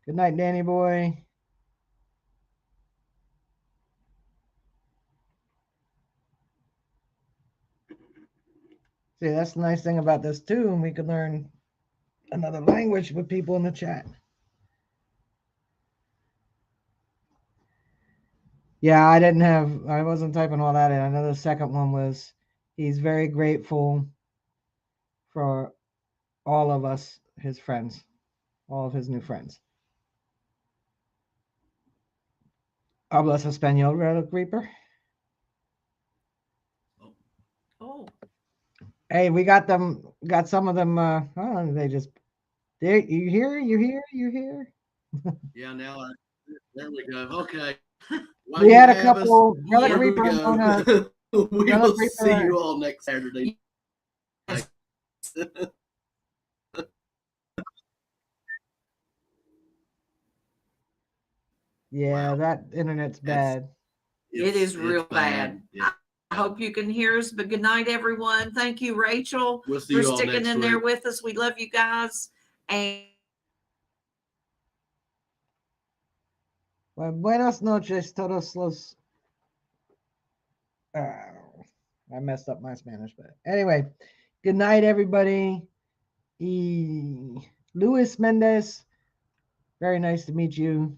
Good night, Danny Boy. See, that's the nice thing about this too, and we can learn another language with people in the chat. Yeah, I wasn't typing all that in. I know the second one was, he's very grateful for all of us, his friends, all of his new friends. Hablas español, Relic Reaper?
Oh.
Hey, we got some of them, I don't know, they just, there, you here?
Yeah, now there we go. Okay.
We had a couple. Relic
Yeah.
Reaper,
We
Relic
will
Reaper.
see you all next Saturday.
Yeah,
Wow.
that internet's bad.
It is real
It's
bad.
Yeah.
I hope you can hear us, but good night, everyone. Thank you, Rachel,
We'll see
for
you all
sticking
next
in there
week.
with us. We love you guys. And
Well, buenas noches, todos los. I messed up my Spanish, but anyway, good night, everybody. Luis Mendez, very nice to meet you.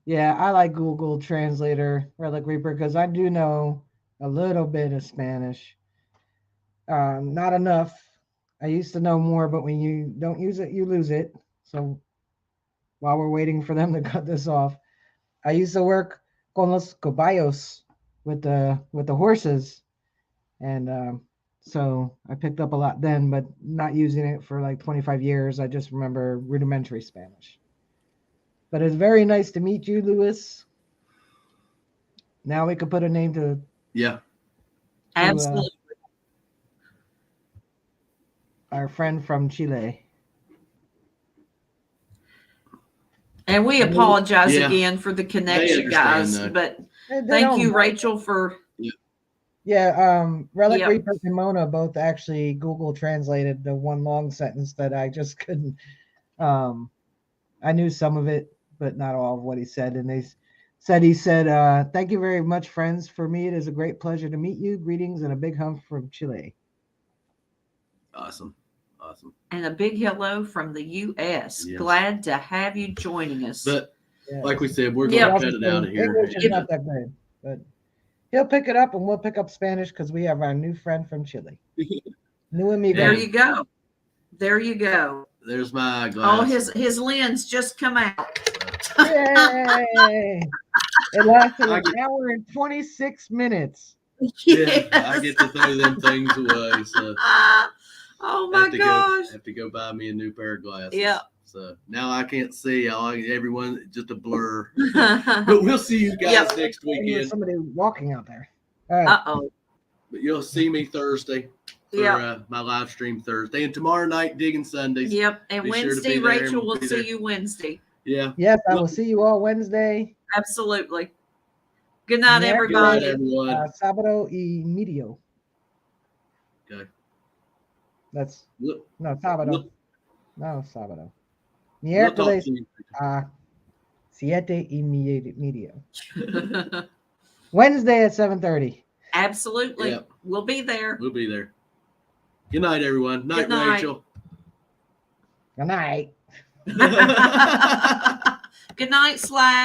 Yeah, I like Google Translator, Relic Reaper, because I do know a little bit of Spanish. Not enough. I used to know more, but when you don't use it, you lose it. So while we're waiting for them to cut this off, I used to work con los caballos with the horses, and so I picked up a lot then, but not using it for like 25 years. I just remember rudimentary Spanish. But it's very nice to meet you, Luis. Now we could put a name to
Absolutely.
Our friend from Chile.
And we apologize again for the connection, guys.
That.
But thank you, Rachel, for.
Relic Reaper and Mona both actually Google translated the one long sentence that I just couldn't. I knew some of it, but not all of what he said. And he said, thank you very much, friends. For me, it is a great pleasure to meet you. Greetings and a big hug from Chile.
Awesome.
And a big hello from the U.S. Yes. Glad to have you joining us.
But like we said, we're going to cut it out of here.
English is not that good, but he'll pick it up and we'll pick up Spanish because we have our new friend from Chile. New amigo.
There you go.
There's my glass.
Oh, his lens just come out.
Yay! It lasted an hour and 26 minutes.
Yes. Yeah, I get to throw them things away. So.
Oh my gosh!
Have to go buy me a new pair of glasses.
Yeah.
So now I can't see. Everyone just a blur. But we'll see you guys next weekend.
There's somebody walking out there. All right.
Uh-oh.
But you'll see me Thursday for my live stream Thursday, and tomorrow night Digging Sundays.
Yep. And Wednesday, Rachel will see you Wednesday.
Yeah.
Yes, I will see you all Wednesday.
Absolutely. Good night, everybody.
Good night, everyone.
Sábado y medio.
Okay.
That's sábado. No, sábado. Miércoles a 7:30. Wednesday at 7:30.
Absolutely. Yep. We'll be there.
Good night, everyone. Night, Rachel.
Good night.
Good night, Slash.